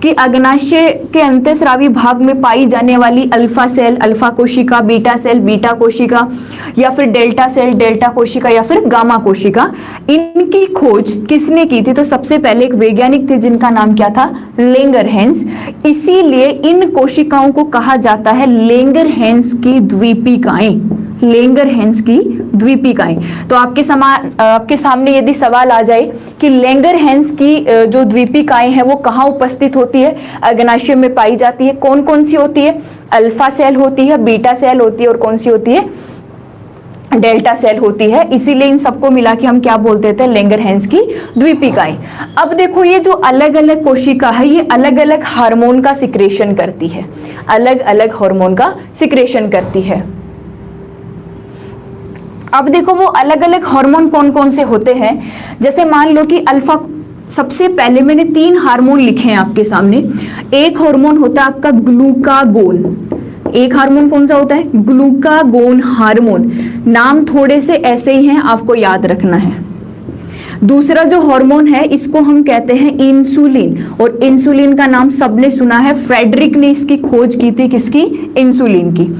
कि अग्नाशय के अंतःस्रावी भाग में पाई जाने वाली अल्फा सेल, अल्फा कोशिका, बीटा सेल, बीटा कोशिका, या फिर डेल्टा सेल, डेल्टा कोशिका, या फिर गामा कोशिका, इनकी खोज किसने की थी? तो सबसे पहले एक वैज्ञानिक थे जिनका नाम क्या था, लेंगरहेंस। इसीलिए इन कोशिकाओं को कहा जाता है लेंगरहेंस की द्वीपिकाएं, लेंगरहेंस की द्वीपिकाएं। तो आपके सामने यदि सवाल आ जाए कि लेंगरहेंस की जो द्वीपिकाएं हैं वो कहाँ उपस्थित होती है, अग्नाशय में पाई जाती है, कौन कौन सी होती है, अल्फा सेल होती है, बीटा सेल होती है, और कौन सी होती है, डेल्टा सेल होती है। इसीलिए इन सबको मिला के हम क्या बोलते थे, लेंगरहेंस की द्वीपिकाएं। अब देखो ये जो अलग अलग कोशिका है ये अलग अलग हार्मोन का सिक्रेशन करती है, अलग अलग हार्मोन का सिक्रेशन करती है। अब देखो वो अलग अलग हार्मोन कौन कौन से होते हैं, जैसे मान लो कि अल्फा, सबसे पहले मैंने 3 हार्मोन लिखे हैं आपके सामने। एक हार्मोन होता है आपका ग्लूकागोन, एक हार्मोन कौन सा होता है, ग्लूकागोन हार्मोन। नाम थोड़े से ऐसे ही हैं, आपको याद रखना है। दूसरा जो हार्मोन है इसको हम कहते हैं इंसुलिन, और इंसुलिन का नाम सबने सुना है, फ्रेडरिक ने इसकी खोज की थी, किसकी, इंसुलिन की।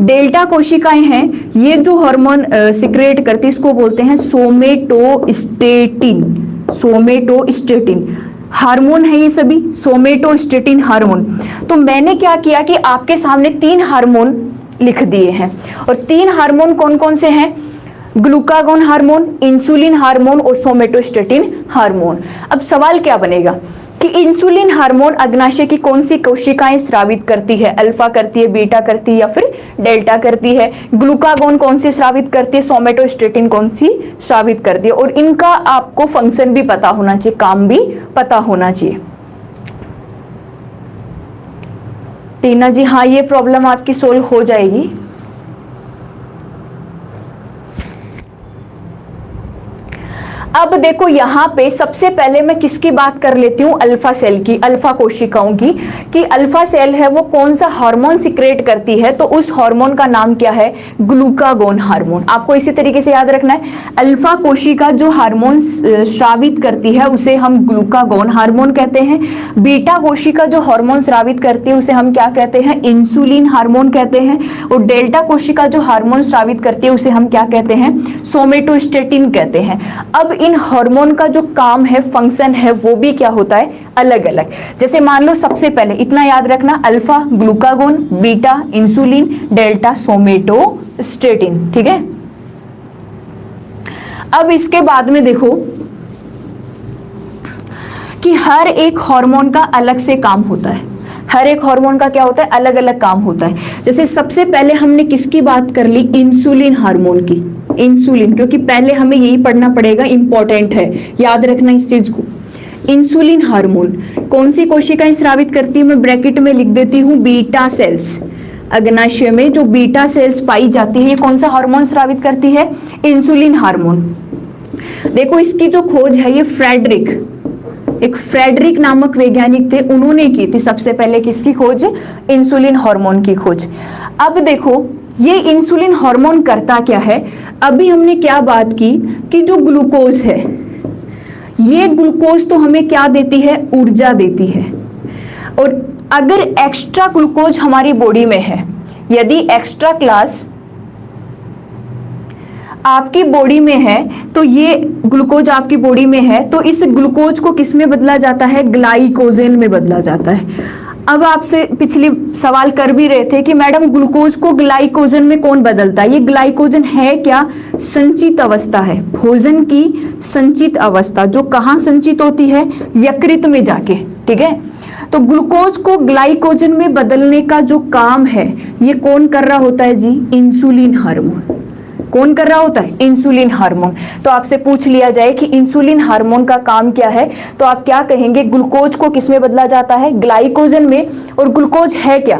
डेल्टा कोशिकाएं हैं, ये जो हार्मोन सिक्रेट करती है इसको बोलते हैं सोमेटोस्टेटिन, सोमेटोस्टेटिन हार्मोन है ये सभी, सोमेटोस्टेटिन हार्मोन। तो मैंने क्या किया कि आपके सामने 3 हार्मोन लिख दिए हैं, और 3 हार्मोन कौन कौन से हैं, ग्लूकागोन हार्मोन, इंसुलिन हार्मोन और सोमेटोस्टेटिन हार्मोन। अब सवाल क्या बनेगा कि इंसुलिन हार्मोन अग्नाशय की कौन सी कोशिकाएं स्रावित करती है, अल्फा करती है, बीटा करती है, या फिर डेल्टा करती है। ग्लूकागोन कौन सी स्रावित करती है, सोमेटोस्टेटिन कौन सी स्रावित करती है, और इनका आपको फंक्शन भी पता होना चाहिए, काम भी पता होना चाहिए। टीना जी, हाँ ये प्रॉब्लम आपकी सोल्व हो जाएगी। अब देखो यहाँ पे सबसे पहले मैं किसकी बात कर लेती हूँ, अल्फा सेल की, अल्फा कोशिकाओं की, कि अल्फा सेल है वो कौन सा हार्मोन सिक्रेट करती है। तो उस हार्मोन का नाम क्या है, ग्लूकागोन हार्मोन। आपको इसी तरीके से याद रखना है, अल्फा कोशिका जो हार्मोन स्रावित करती है उसे हम ग्लूकागोन हार्मोन कहते हैं। बीटा कोशिका जो हार्मोन स्रावित करती है उसे हम क्या कहते हैं, इंसुलिन हार्मोन कहते हैं। और डेल्टा कोशिका जो हार्मोन स्रावित करती है उसे हम क्या कहते हैं, सोमेटोस्टेटिन कहते हैं। अब इन हार्मोन का जो काम है, फंक्शन है, वो भी क्या होता है, अलग अलग। जैसे मान लो सबसे पहले इतना याद रखना, alpha glucagon, beta insulin, delta somatostatin, ठीक है। अब इसके बाद में देखो कि हर एक हार्मोन का अलग से काम होता है, हर एक हार्मोन का क्या होता है, अलग अलग काम होता है। जैसे सबसे पहले हमने किसकी बात कर ली, इंसुलिन हार्मोन की, इंसुलिन, क्योंकि पहले हमें यही पढ़ना पड़ेगा, इंपॉर्टेंट है, याद रखना इस चीज को। इंसुलिन हार्मोन कौन सी कोशिकाएं स्रावित करती है, मैं ब्रैकेट में लिख देती हूं, बीटा सेल्स। अग्नाशय में जो बीटा सेल्स पाई जाती है, ये कौन सा हार्मोन स्रावित करती है, इंसुलिन हार्मोन। देखो इसकी जो खोज है, ये एक फ्रेडरिक नामक वैज्ञानिक थे, उन्होंने की थी सबसे पहले किसकी खोज, इंसुलिन हार्मोन की खोज। अब देखो ये इंसुलिन हार्मोन करता क्या है, अभी हमने क्या बात की कि जो ग्लूकोज है, ये ग्लूकोज तो हमें क्या देती है, ऊर्जा देती है। और अगर एक्स्ट्रा ग्लूकोज हमारी बॉडी में है, यदि एक्स्ट्रा क्लास आपकी बॉडी में है, तो ये ग्लूकोज आपकी बॉडी में है, तो इस ग्लूकोज को किस में बदला जाता है, ग्लाइकोजन में बदला जाता है। अब आपसे पिछली सवाल कर भी रहे थे कि मैडम ग्लूकोज को ग्लाइकोजन में कौन बदलता है, ये ग्लाइकोजन है क्या, संचित अवस्था है, भोजन की संचित अवस्था, जो कहाँ संचित होती है, यकृत में जाके, ठीक है। तो ग्लूकोज को ग्लाइकोजन में बदलने का जो काम है, ये कौन कर रहा होता है जी, इंसुलिन हार्मोन। कौन कर रहा होता है, इंसुलिन हार्मोन। तो आपसे पूछ लिया जाए कि इंसुलिन हार्मोन का काम क्या है, तो आप क्या कहेंगे, ग्लूकोज को किस में बदला जाता है, ग्लाइकोजन में। और ग्लूकोज है क्या,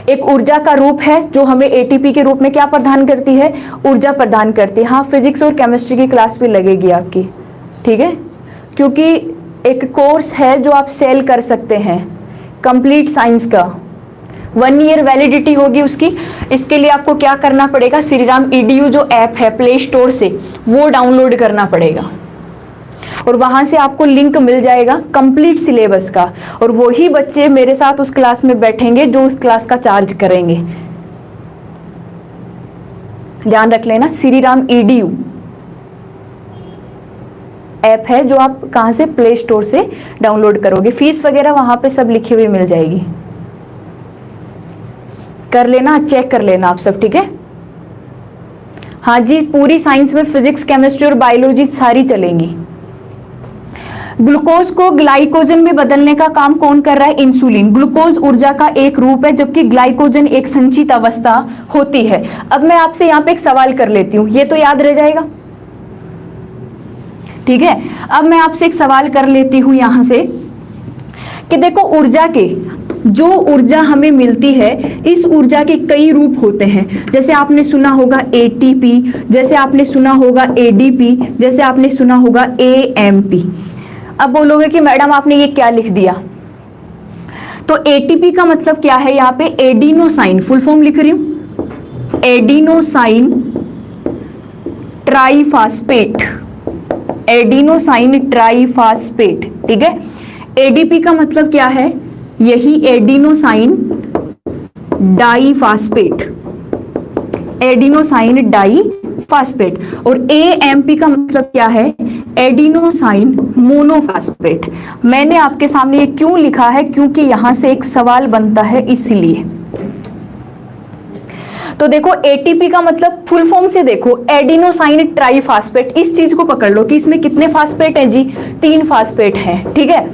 एक ऊर्जा का रूप है जो हमें एटीपी के रूप में क्या प्रदान करती है, ऊर्जा प्रदान करती है। हाँ, फिजिक्स और केमिस्ट्री की क्लास भी लगेगी आपकी, ठीक है, क्योंकि एक कोर्स है जो आप सेल कर सकते हैं, कंप्लीट साइंस का, 1 ईयर वैलिडिटी होगी उसकी। इसके लिए आपको क्या करना पड़ेगा, श्रीराम EDU जो ऐप है प्ले स्टोर से, वो डाउनलोड करना पड़ेगा और वहां से आपको लिंक मिल जाएगा कंप्लीट सिलेबस का। और वही बच्चे मेरे साथ उस क्लास में बैठेंगे जो उस क्लास का चार्ज करेंगे, ध्यान रख लेना। श्रीराम EDU ऐप है जो आप कहां से, प्ले स्टोर से डाउनलोड करोगे। फीस वगैरह वहां पे सब लिखी हुई मिल जाएगी, कर लेना, चेक कर लेना आप सब, ठीक है। हाँ जी, पूरी साइंस में फिजिक्स, केमिस्ट्री और बायोलॉजी सारी चलेंगी। ग्लूकोज को ग्लाइकोजन में बदलने का काम कौन कर रहा है, इंसुलिन। ग्लूकोज ऊर्जा का एक रूप है, जबकि ग्लाइकोजन एक संचित अवस्था होती है। अब मैं आपसे यहाँ पे एक सवाल कर लेती हूँ, ये तो याद रह जाएगा, ठीक है। अब मैं आपसे एक सवाल कर लेती हूं यहां से कि देखो ऊर्जा के, जो ऊर्जा हमें मिलती है, इस ऊर्जा के कई रूप होते हैं। जैसे आपने सुना होगा ATP, जैसे आपने सुना होगा ADP, जैसे आपने सुना होगा AMP। अब बोलोगे कि मैडम आपने ये क्या लिख दिया, तो ATP का मतलब क्या है, यहाँ पे एडिनोसाइन, फुल फॉर्म लिख रही हूं, एडिनोसाइन ट्राइफास्फेट, एडिनोसाइन ट्राइफास्फेट, ठीक है। ADP का मतलब क्या है, यही एडिनोसाइन डाइफास्फेट, एडिनोसाइन डाइफास्फेट। और AMP का मतलब क्या है, एडिनोसाइन मोनोफास्फेट। मैंने आपके सामने ये क्यों लिखा है, क्योंकि यहां से एक सवाल बनता है इसलिए। तो देखो ATP का मतलब फुल फॉर्म से देखो, एडिनोसाइन ट्राइफास्फेट, इस चीज को पकड़ लो कि इसमें कितने फास्फेट हैं जी, 3 फास्फेट हैं, ठीक है।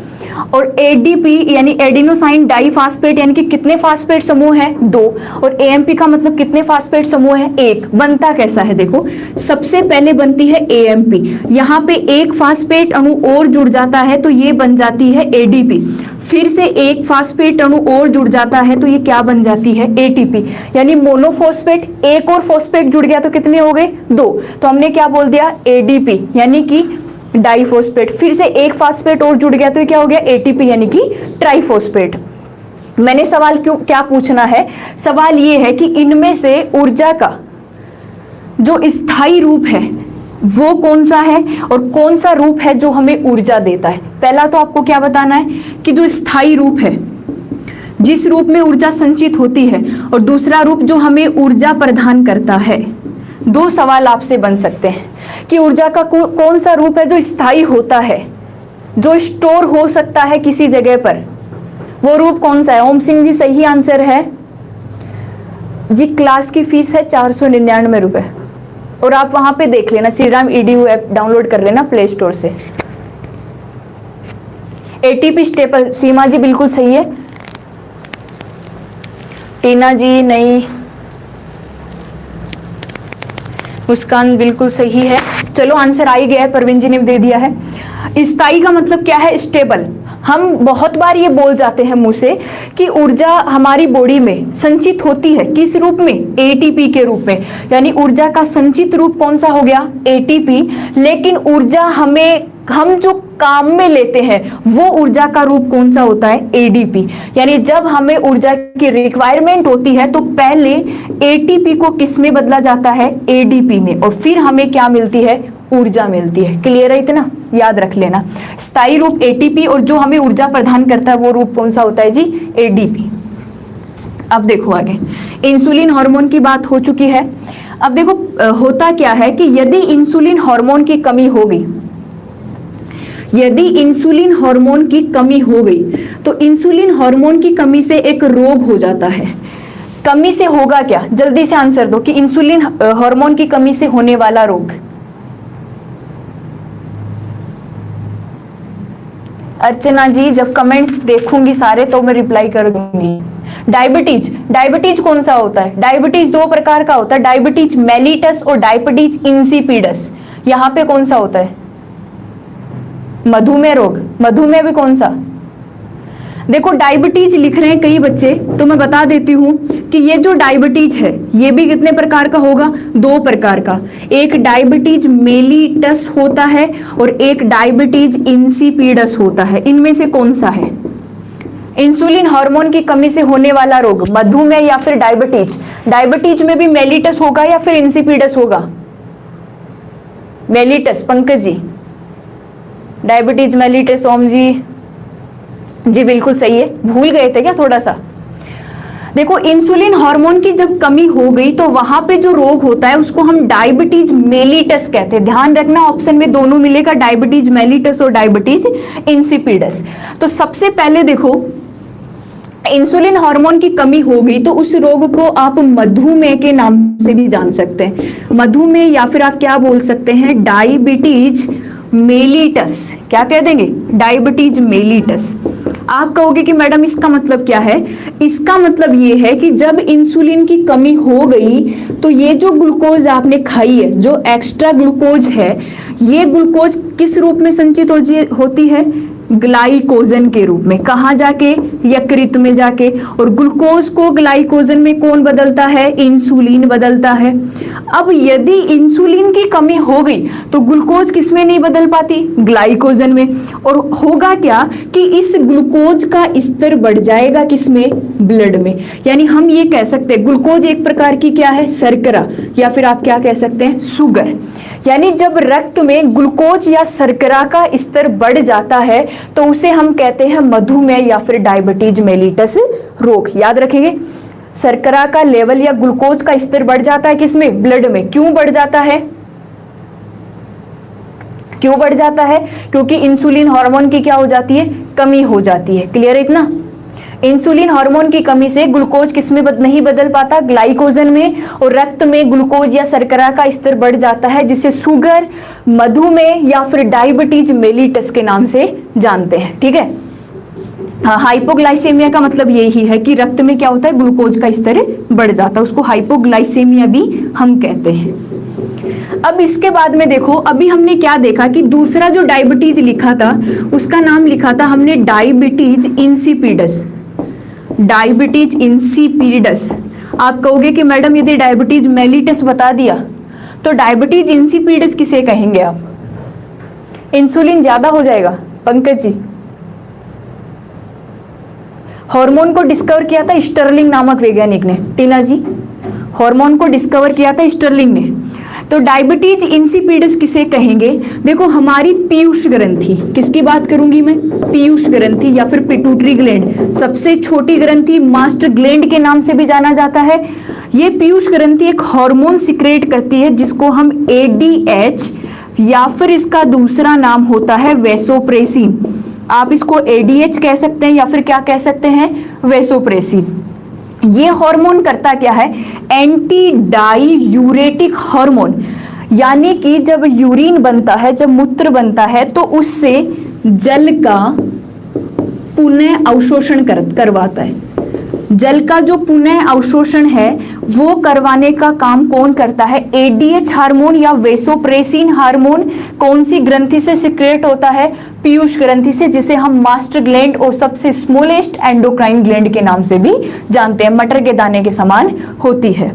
और ADP यानी एडिनोसाइन डाइफास्फेट यानी कि कितने फास्फेट समूह है, 2। और AMP का मतलब कितने फास्फेट समूह है, 1। बनता कैसा है, देखो सबसे पहले बनती है AMP, यहाँ पे एक फास्फेट अणु और जुड़ जाता है तो ये बन जाती है ADP, फिर से एक फास्फेट अणु और जुड़ जाता है तो ये क्या बन जाती है, ATP, यानी मोनोफॉस्फेट। एक और फॉस्फेट जुड़ गया तो कितने हो गए, 2, तो हमने क्या बोल दिया, ADP यानी कि डाइफॉस्फेट। फिर से एक फास्फेट और जुड़ गया तो ये क्या हो गया, ATP यानी कि ट्राइफॉस्फेट। मैंने सवाल क्या पूछना है, सवाल ये है कि इनमें से ऊर्जा का जो स्थायी रूप है वो कौन सा है और कौन सा रूप है जो हमें ऊर्जा देता है। पहला तो आपको क्या बताना है कि जो स्थायी रूप है, जिस रूप में ऊर्जा संचित होती है, और दूसरा रूप जो हमें ऊर्जा प्रदान करता है, दो सवाल आपसे बन सकते हैं कि ऊर्जा का कौन सा रूप है जो स्थायी होता है, जो स्टोर हो सकता है किसी जगह पर, वो रूप कौन सा है? ओम सिंह जी सही आंसर है जी। क्लास की फीस है 499 रुपए, और आप वहां पे देख लेना, Shri Ram EDU app download कर लेना प्ले स्टोर से। ATP स्टेपल, सीमा जी बिल्कुल सही है। टीना जी नहीं, मुस्कान बिल्कुल सही है। चलो आंसर आ ही गया है, परवीन जी ने दे दिया है। स्थायी का मतलब क्या है? स्टेबल। हम बहुत बार ये बोल जाते हैं मुंह से कि ऊर्जा हमारी बॉडी में संचित होती है, किस रूप में? ATP के रूप में। यानी ऊर्जा का संचित रूप कौन सा हो गया? ATP। लेकिन ऊर्जा हम जो काम में लेते हैं वो ऊर्जा का रूप कौन सा होता है? ADP। यानी जब हमें ऊर्जा की रिक्वायरमेंट होती है तो पहले ATP को किस में बदला जाता है? ADP में, और फिर हमें क्या मिलती है? ऊर्जा मिलती है। क्लियर है इतना? याद रख लेना, स्थायी रूप ATP और जो हमें ऊर्जा प्रदान करता है वो रूप कौन सा होता है जी? ADP। अब देखो आगे, इंसुलिन हार्मोन की बात हो चुकी है। अब देखो होता क्या है कि यदि इंसुलिन हार्मोन की कमी हो गई, यदि इंसुलिन हार्मोन की कमी हो गई तो इंसुलिन हार्मोन की कमी से एक रोग हो जाता है। कमी से होगा क्या? जल्दी से आंसर दो कि इंसुलिन हार्मोन की कमी से होने वाला रोग। अर्चना जी जब कमेंट्स देखूंगी सारे तो मैं रिप्लाई कर दूंगी। डायबिटीज, डायबिटीज कौन सा होता है? डायबिटीज दो प्रकार का होता है, डायबिटीज मेलिटस और डायबिटीज इंसिपिडस। यहाँ पे कौन सा होता है? मधुमेह रोग। मधुमेह भी कौन सा? देखो डायबिटीज लिख रहे हैं कई बच्चे, तो मैं बता देती हूं कि ये जो डायबिटीज है ये भी कितने प्रकार का होगा? दो प्रकार का। एक डायबिटीज मेलिटस होता है और एक डायबिटीज इंसिपिडस होता है। इनमें से कौन सा है? इंसुलिन हार्मोन की कमी से होने वाला रोग, मधुमेह या फिर डायबिटीज? डायबिटीज में भी मेलिटस होगा या फिर इंसिपिडस होगा? Mellitus. Pankaj ji diabetes mellitus. ओम जी बिल्कुल सही है, भूल गए थे क्या थोड़ा सा? देखो इंसुलिन हार्मोन की जब कमी हो गई तो वहां पे जो रोग होता है उसको हम डायबिटीज मेलिटस कहते हैं। ध्यान रखना ऑप्शन में दोनों मिलेगा, डायबिटीज मेलिटस और डायबिटीज इंसिपिडस। तो सबसे पहले देखो इंसुलिन हार्मोन की कमी हो गई तो उस रोग को आप मधुमेह के नाम से भी जान सकते हैं। मधुमेह या फिर आप क्या बोल सकते हैं? Diabetes mellitus. क्या कह देंगे? Diabetes mellitus. आप कहोगे कि मैडम इसका मतलब क्या है? इसका मतलब ये है कि जब इंसुलिन की कमी हो गई तो ये जो ग्लूकोज आपने खाई है, जो एक्स्ट्रा ग्लूकोज है, ये ग्लूकोज किस रूप में संचित होती है? ग्लाइकोजन के रूप में। कहाँ जाके? यकृत में जाके। और ग्लूकोज को ग्लाइकोजन में कौन बदलता है? इंसुलिन बदलता है। अब यदि इंसुलिन की कमी हो गई तो ग्लूकोज किस में नहीं बदल पाती? ग्लाइकोजन में। और होगा क्या कि इस ग्लूकोज का स्तर बढ़ जाएगा किसमें? ब्लड में। यानी हम ये कह सकते हैं ग्लूकोज एक प्रकार की क्या है? शर्करा, या फिर आप क्या कह सकते हैं? शुगर। यानी जब रक्त में ग्लूकोज या शर्करा का स्तर बढ़ जाता है तो उसे हम कहते हैं मधुमेह या फिर डायबिटीज मेलिटस रोग। याद रखेंगे, शर्करा का लेवल या ग्लूकोज का स्तर बढ़ जाता है किसमें? ब्लड में। क्यों बढ़ जाता है? क्यों बढ़ जाता है? क्योंकि इंसुलिन हार्मोन की क्या हो जाती है? कमी हो जाती है। क्लियर है इतना? इंसुलिन हार्मोन की कमी से ग्लूकोज किसमें नहीं बदल पाता? ग्लाइकोजन में। और रक्त में ग्लूकोज या शर्करा का स्तर बढ़ जाता है जिसे शुगर, मधुमेह या फिर डायबिटीज मेलिटस के नाम से जानते हैं। ठीक है, हाँ, हाइपोग्लाइसेमिया का मतलब यही है कि रक्त में क्या होता है? ग्लूकोज का स्तर बढ़ जाता है, उसको हाइपोग्लाइसेमिया भी हम कहते हैं। अब इसके बाद में देखो, अभी हमने क्या देखा कि दूसरा जो डायबिटीज लिखा था उसका नाम लिखा था हमने डायबिटीज इंसिपिडस। Diabetes insipidus. आप कहोगे कि मैडम यदि डायबिटीज मेलिटस बता दिया तो डायबिटीज इंसिपिडस किसे कहेंगे आप? इंसुलिन ज्यादा हो जाएगा। पंकज जी, हार्मोन को डिस्कवर किया था स्टर्लिंग नामक वैज्ञानिक ने। टीना जी, हार्मोन को डिस्कवर किया था स्टर्लिंग ने। तो डायबिटीज इंसिपिडस किसे कहेंगे? देखो हमारी पीयूष ग्रंथि, किसकी बात करूंगी मैं? पीयूष ग्रंथि या फिर पिट्यूटरी ग्लैंड, सबसे छोटी ग्रंथि, मास्टर ग्लैंड के नाम से भी जाना जाता है। ये पीयूष ग्रंथि एक हार्मोन सिक्रेट करती है जिसको हम एडीएच या फिर इसका दूसरा नाम होता है वेसोप्रेसिन। आप इसको एडीएच कह सकते हैं या फिर क्या कह सकते हैं? वेसोप्रेसिन। ये हार्मोन करता क्या है? एंटी डाईयूरेटिक हार्मोन, यानी कि जब यूरिन बनता है, जब मूत्र बनता है तो उससे जल का पुनः अवशोषण करवाता है। जल का जो पुनः अवशोषण है वो करवाने का काम कौन करता है? एडीएच हार्मोन या वेसोप्रेसिन हार्मोन। कौन सी ग्रंथि से सिक्रेट होता है? पीयूष ग्रंथि से, जिसे हम मास्टर ग्लैंड और सबसे स्मॉलेस्ट एंडोक्राइन ग्लैंड के नाम से भी जानते हैं। मटर के दाने के समान होती है।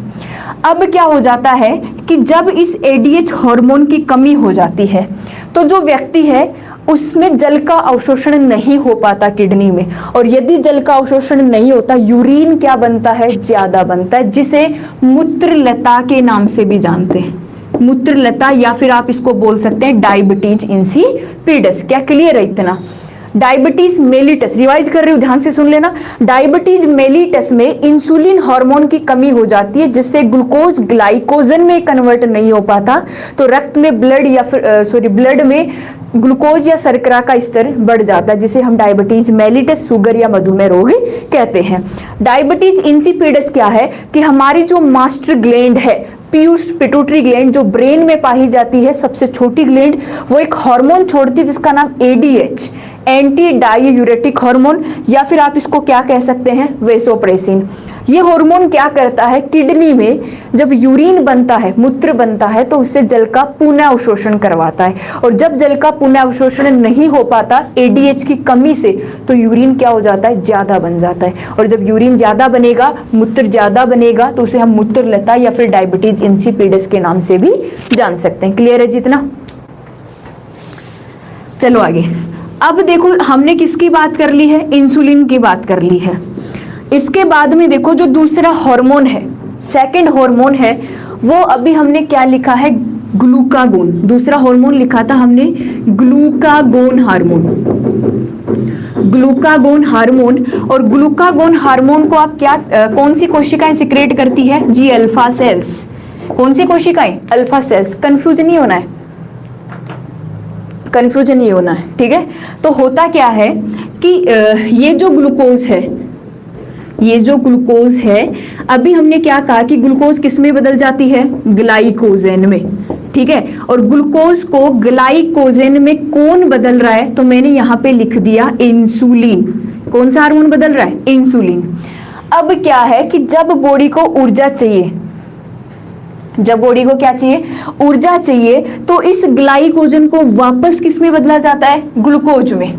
अब क्या हो जाता है कि जब इस एडीएच हार्मोन की कमी हो जाती है तो जो व्यक्ति है उसमें जल का अवशोषण नहीं हो पाता किडनी में, और यदि जल का अवशोषण नहीं होता, यूरिन क्या बनता है? ज्यादा बनता है, जिसे मूत्रलता के नाम से भी जानते हैं। मूत्रलता, या फिर आप इसको बोल सकते हैं डायबिटीज इंसिपिडस। क्या क्लियर है इतना? डायबिटीज मेलिटस, रिवाइज कर रही हूं, ध्यान से सुन लेना। डायबिटीज मेलिटस में इंसुलिन हार्मोन की कमी हो जाती है जिससे ग्लूकोज ग्लाइकोजन में कन्वर्ट नहीं हो पाता, तो रक्त में ब्लड या फिर ब्लड में ग्लूकोज या शर्करा का स्तर बढ़ जाता है, जिसे हम डायबिटीज मेलिटस, शुगर या मधुमेह रोग कहते हैं। डायबिटीज इंसिपिडस क्या है कि हमारी जो मास्टर ग्लैंड है, पीयूष पिट्यूटरी ग्लैंड, जो ब्रेन में पाई जाती है, सबसे छोटी ग्लैंड, वो एक हार्मोन छोड़ती है जिसका नाम एडीएच, एंटी डाईयूरेटिक हार्मोन, या फिर आप इसको क्या कह सकते हैं? वेसोप्रेसिन। ये हार्मोन क्या करता है? किडनी में जब यूरिन बनता है, मूत्र बनता है, तो उससे जल का पुनः अवशोषण करवाता है, और जब जल का पुनः अवशोषण नहीं हो पाता एडीएच की कमी से, तो यूरिन क्या हो जाता है? ज्यादा बन जाता है, और जब यूरिन ज्यादा बनेगा, मूत्र ज्यादा बनेगा, तो उसे हम मूत्रलता या फिर डायबिटीज इंसिपिडस के नाम से भी जान सकते हैं। क्लियर है जितना? चलो आगे। अब देखो हमने किसकी बात कर ली है? इंसुलिन की बात कर ली है। इसके बाद में देखो जो दूसरा हार्मोन है, सेकंड हार्मोन है, वो अभी हमने क्या लिखा है? ग्लूकागोन। दूसरा हार्मोन लिखा था हमने ग्लूकागोन हार्मोन। ग्लूकागोन हार्मोन, और ग्लूकागोन हार्मोन को आप क्या कौन सी कोशिकाएं सिक्रेट करती है? जी अल्फा सेल्स। कौन सी कोशिकाएं? Alpha cells. कंफ्यूजन नहीं होना है, कंफ्यूजन नहीं होना है, ठीक है? तो होता क्या है कि ये जो ग्लूकोज है, ये जो ग्लूकोज है, अभी हमने क्या कहा कि ग्लूकोज किस में बदल जाती है? ग्लाइकोजेन में, ठीक है? और ग्लूकोज को ग्लाइकोजेन में कौन बदल रहा है? तो मैंने यहां पे लिख दिया इंसुलिन। कौन सा हार्मोन बदल रहा है? इंसुलिन। अब क्या है कि जब बॉडी को ऊर्जा चाहिए, जब बॉडी को क्या चाहिए? ऊर्जा चाहिए, तो इस ग्लाइकोजन को वापस किस में बदला जाता है? ग्लूकोज में।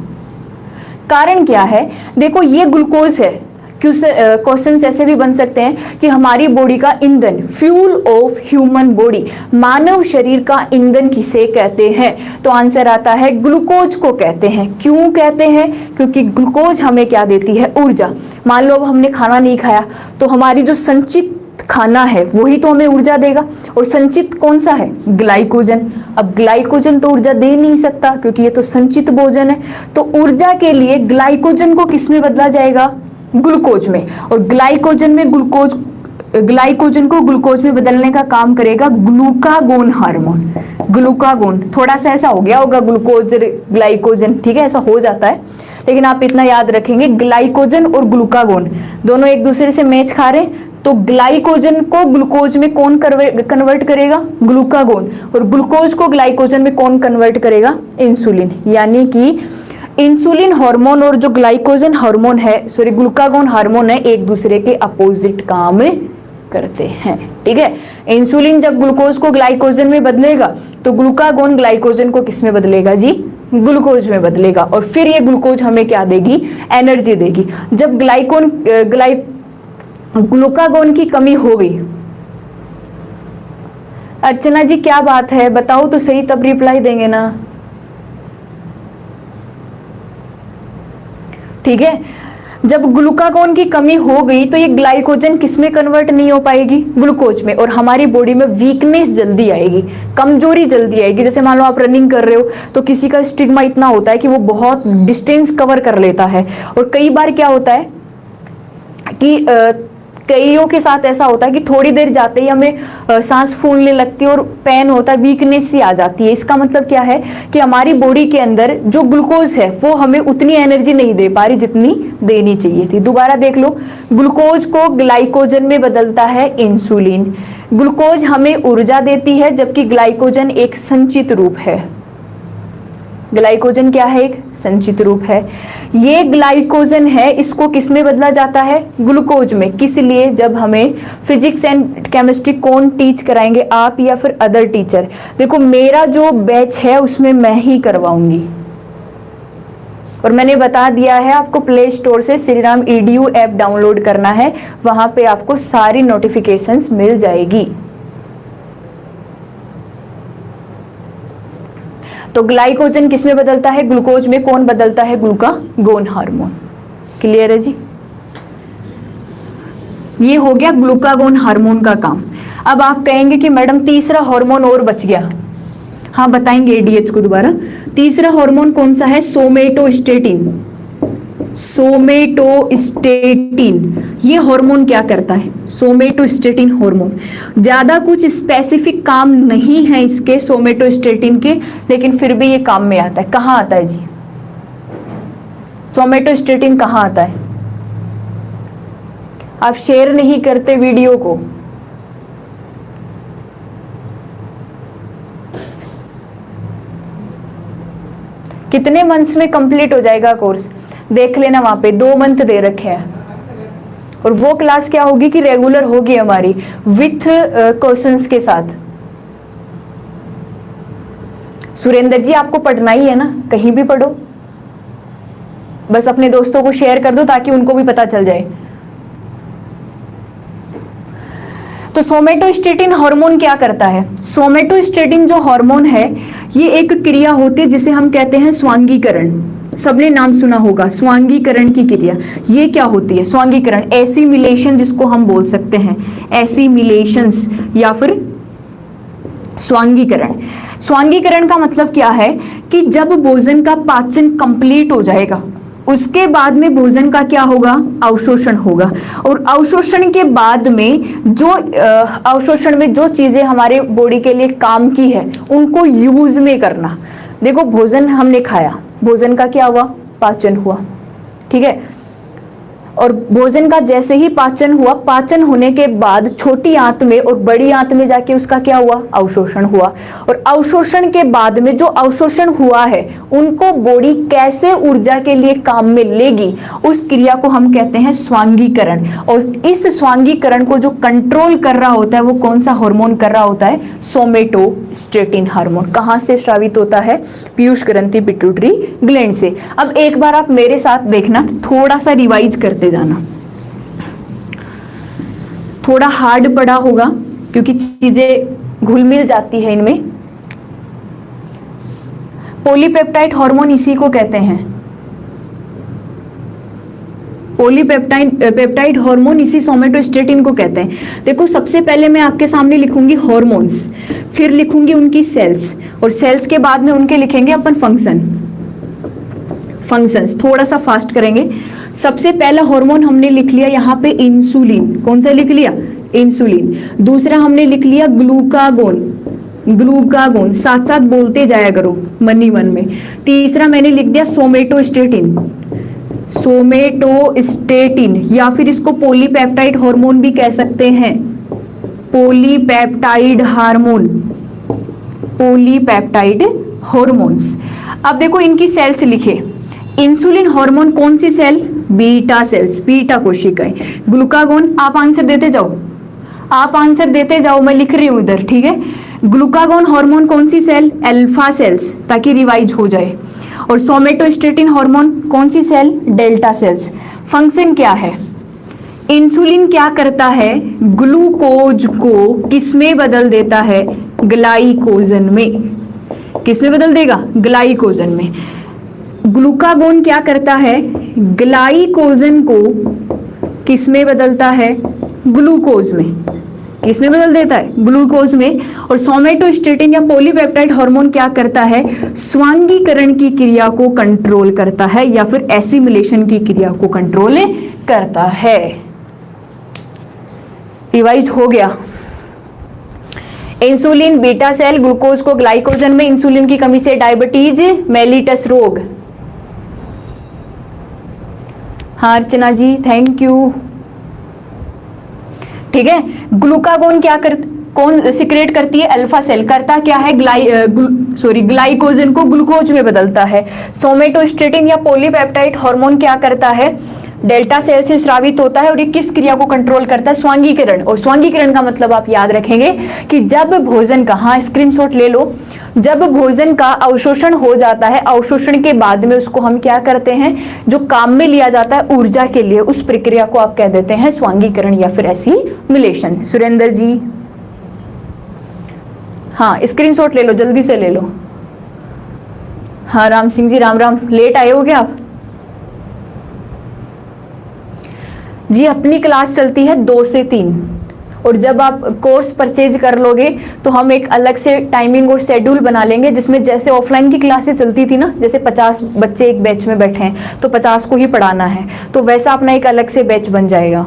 कारण क्या है? देखो ये ग्लूकोज है। क्वेश्चंस ऐसे भी बन सकते हैं कि हमारी बॉडी का ईंधन, फ्यूल ऑफ ह्यूमन बॉडी, मानव शरीर का ईंधन किसे कहते हैं? तो आंसर आता है ग्लूकोज को कहते हैं। क्यों कहते हैं? क्योंकि ग्लूकोज हमें क्या देती है? ऊर्जा। मान लो अब हमने खाना नहीं खाया, तो हमारी जो संचित खाना है वही तो हमें ऊर्जा देगा, और संचित कौन सा है? ग्लाइकोजन। अब ग्लाइकोजन तो ऊर्जा दे नहीं सकता क्योंकि ये तो संचित भोजन है, तो ऊर्जा के लिए ग्लाइकोजन को किस में बदला जाएगा? ग्लूकोज में। और ग्लाइकोजन को ग्लूकोज में बदलने का काम करेगा ग्लूकागोन हार्मोन। ग्लूकागोन, थोड़ा सा ऐसा हो गया होगा ग्लूकोज ग्लाइकोजन, ठीक है, ऐसा हो जाता है, लेकिन आप इतना याद रखेंगे ग्लाइकोजन और ग्लूकागोन दोनों एक दूसरे से मैच खा रहे, तो ग्लाइकोजन को ग्लूकोज में कौन कन्वर्ट करेगा? ग्लूकागोन। और ग्लूकोज को ग्लाइकोजन में कौन कन्वर्ट करेगा? इंसुलिन। यानी कि इंसुलिन हार्मोन और जो ग्लाइकोजन हार्मोन है, सॉरी ग्लूकागोन हार्मोन है, एक दूसरे के अपोजिट काम करते हैं, ठीक है? इंसुलिन जब ग्लूकोज को ग्लाइकोजन में बदलेगा, तो ग्लूकागोन ग्लाइकोजन को किस में बदलेगा जी? ग्लूकोज में बदलेगा, और फिर ये ग्लूकोज हमें क्या देगी? एनर्जी देगी। जब ग्लूकागोन की कमी हो गई, अर्चना जी क्या बात है, बताओ तो सही, तब रिप्लाई देंगे ना, ठीक है? जब ग्लूकागोन की कमी हो गई तो ये ग्लाइकोजन किस में कन्वर्ट नहीं हो पाएगी, ग्लूकोज में, और हमारी बॉडी में वीकनेस जल्दी आएगी, कमजोरी जल्दी आएगी। जैसे मान लो आप रनिंग कर रहे हो तो किसी का स्टिग्मा इतना होता है कि वो बहुत डिस्टेंस कवर कर लेता है, और कई बार क्या होता है कि कईयों के साथ ऐसा होता है कि थोड़ी देर जाते ही हमें सांस फूलने लगती है और पेन होता है, वीकनेस सी आ जाती है। इसका मतलब क्या है कि हमारी बॉडी के अंदर जो ग्लूकोज है वो हमें उतनी एनर्जी नहीं दे पा रही जितनी देनी चाहिए थी। दोबारा देख लो, ग्लूकोज को ग्लाइकोजन में बदलता है इंसुलिन। ग्लूकोज हमें ऊर्जा देती है जबकि ग्लाइकोजन एक संचित रूप है। ग्लाइकोजन क्या है, एक संचित रूप है। ये ग्लाइकोजन है, इसको किस में बदला जाता है, ग्लूकोज में। किस लिए, जब हमें फिजिक्स एंड केमिस्ट्री कौन टीच कराएंगे, आप या फिर अदर टीचर। देखो मेरा जो बैच है उसमें मैं ही करवाऊंगी, और मैंने बता दिया है आपको प्ले स्टोर से श्रीराम EDU ऐप डाउनलोड करना है, वहां पे आपको सारी नोटिफिकेशंस मिल जाएगी। तो ग्लाइकोजन किस में बदलता है, ग्लूकोज में। कौन बदलता है, ग्लूकागोन हार्मोन। क्लियर है जी, ये हो गया ग्लूकागोन हार्मोन का काम। अब आप कहेंगे कि मैडम तीसरा हार्मोन और बच गया। हाँ बताएंगे ADH को दोबारा। तीसरा हार्मोन कौन सा है, सोमेटोस्टेटिन। सोमेटोस्टेटिन ये हार्मोन क्या करता है, सोमेटोस्टेटिन हार्मोन। ज्यादा कुछ स्पेसिफिक काम नहीं है इसके सोमेटोस्टेटिन के, लेकिन फिर भी ये काम में आता है। कहाँ आता है जी, सोमेटोस्टेटिन कहाँ आता है? आप शेयर नहीं करते वीडियो को। कितने मंथ्स में कंप्लीट हो जाएगा कोर्स, देख लेना, वहां पे 2 मंथ दे रखे हैं। और वो क्लास क्या होगी कि रेगुलर होगी हमारी विथ क्वेश्चंस के साथ। सुरेंद्र जी आपको पढ़ना ही है ना, कहीं भी पढ़ो, बस अपने दोस्तों को शेयर कर दो ताकि उनको भी पता चल जाए। तो सोमेटोस्टेटिन हार्मोन क्या करता है, सोमेटोस्टेटिन जो हार्मोन है ये एक क्रिया होती है जिसे हम कहते हैं स्वांगीकरण। सबने नाम सुना होगा, स्वांगीकरण की क्रिया। ये क्या होती है, स्वांगीकरण, एसिमिलेशन जिसको हम बोल सकते हैं, एसिमिलेशंस या फिर स्वांगीकरण। स्वांगीकरण का मतलब क्या है कि जब भोजन का पाचन कंप्लीट हो जाएगा उसके बाद में भोजन का क्या होगा, अवशोषण होगा। और अवशोषण के बाद में जो अवशोषण में जो चीजें हमारे बॉडी के लिए काम की है उनको यूज में करना। देखो भोजन हमने खाया, भोजन का क्या हुआ, पाचन हुआ, ठीक है। और भोजन का जैसे ही पाचन हुआ, पाचन होने के बाद छोटी आंत में और बड़ी आंत में जाके उसका क्या हुआ, अवशोषण हुआ। और अवशोषण के बाद में जो अवशोषण हुआ है उनको बॉडी कैसे ऊर्जा के लिए काम में लेगी, उस क्रिया को हम कहते हैं स्वांगीकरण। और इस स्वांगीकरण को जो कंट्रोल कर रहा होता है वो कौन सा हार्मोन कर रहा होता है, सोमेटोस्टेटिन हार्मोन। कहां से स्रावित होता है, पीयूष ग्रंथि पिट्यूटरी ग्लैंड से। अब एक बार आप मेरे साथ देखना, थोड़ा सा रिवाइज करते जाना, थोड़ा हार्ड पड़ा होगा क्योंकि चीजें घुल मिल जाती है इनमें। पॉलीपेप्टाइड हार्मोन इसी को कहते हैं, पॉलीपेप्टाइड हार्मोन इसी सोमेटोस्टेटिन को कहते हैं। देखो सबसे पहले मैं आपके सामने लिखूंगी हार्मोन्स, फिर लिखूंगी उनकी सेल्स, और सेल्स के बाद में उनके लिखेंगे अपन फंक्शंस। थोड़ा सा फास्ट करेंगे। सबसे पहला हार्मोन हमने लिख लिया यहाँ पे इंसुलिन। कौन सा लिख लिया, इंसुलिन। दूसरा हमने लिख लिया ग्लूकागोन, साथ साथ बोलते जाया करो मन ही मन में। तीसरा मैंने लिख दिया सोमेटोस्टेटिन, या फिर इसको पॉलीपेप्टाइड हार्मोन भी कह सकते हैं, पॉलीपेप्टाइड हार्मोन्स। अब देखो इनकी सेल्स लिखे। इंसुलिन हार्मोन कौन सी सेल, बीटा सेल्स, बीटा कोशिकाएं। ग्लूकागोन, आप आंसर देते जाओ, मैं लिख रही हूं इधर, ठीक है। ग्लूकागोन हार्मोन कौन सी सेल, अल्फा सेल्स, ताकि रिवाइज हो जाए। और सोमेटोस्टेटिन हार्मोन कौन सी सेल, डेल्टा सेल्स। फंक्शन क्या है, इंसुलिन क्या करता है, ग्लूकोज को किस में बदल देता है, ग्लाइकोजन में। किस में बदल देगा, ग्लाइकोजन में। ग्लूकागोन क्या करता है, ग्लाइकोजन को किस में बदलता है? ग्लूकोज में। किसमें बदल देता है? ग्लूकोज में। और सोमेटोस्टेटिन या पॉलीपेप्टाइड हार्मोन क्या करता है? स्वांगीकरण की क्रिया को कंट्रोल करता है या फिर एसिमिलेशन की क्रिया को कंट्रोल करता है। रिवाइज हो गया। इंसुलिन, बीटा सेल, ग्लूकोज को ग्लाइकोजन में, इंसुलिन की कमी से डायबिटीज, मेलिटस रोग। हाँ अर्चना जी थैंक यू। ठीक है, ग्लूकागोन क्या कौन सिक्रेट करती है? Alpha cell. करता क्या है? ग्लाइकोजन को ग्लूकोज में बदलता है। सोमेटोस्टेटिन या पॉलीपेप्टाइड हार्मोन क्या करता है? डेल्टा सेल से स्रावित होता है और ये किस क्रिया को कंट्रोल करता है? स्वांगीकरण। और स्वांगीकरण का मतलब आप याद रखेंगे कि जब भोजन का, हाँ स्क्रीनशॉट ले लो, जब भोजन का अवशोषण हो जाता है, अवशोषण के बाद में उसको हम क्या करते हैं, जो काम में लिया जाता है ऊर्जा के लिए, उस प्रक्रिया को आप कह देते हैं स्वांगीकरण या फिर एसिमिलेशन। सुरेंद्र जी हाँ स्क्रीनशॉट ले लो, जल्दी से ले लो। हाँ राम सिंह जी राम राम, लेट आए हो क्या आप? जी अपनी क्लास चलती है 2 से 3 और जब आप कोर्स परचेज कर लोगे तो हम एक अलग से टाइमिंग और शेड्यूल बना लेंगे, जिसमें जैसे ऑफलाइन की क्लासेस चलती थी ना, जैसे 50 बच्चे एक बैच में बैठे हैं तो 50 को ही पढ़ाना है, तो वैसा अपना एक अलग से बैच बन जाएगा।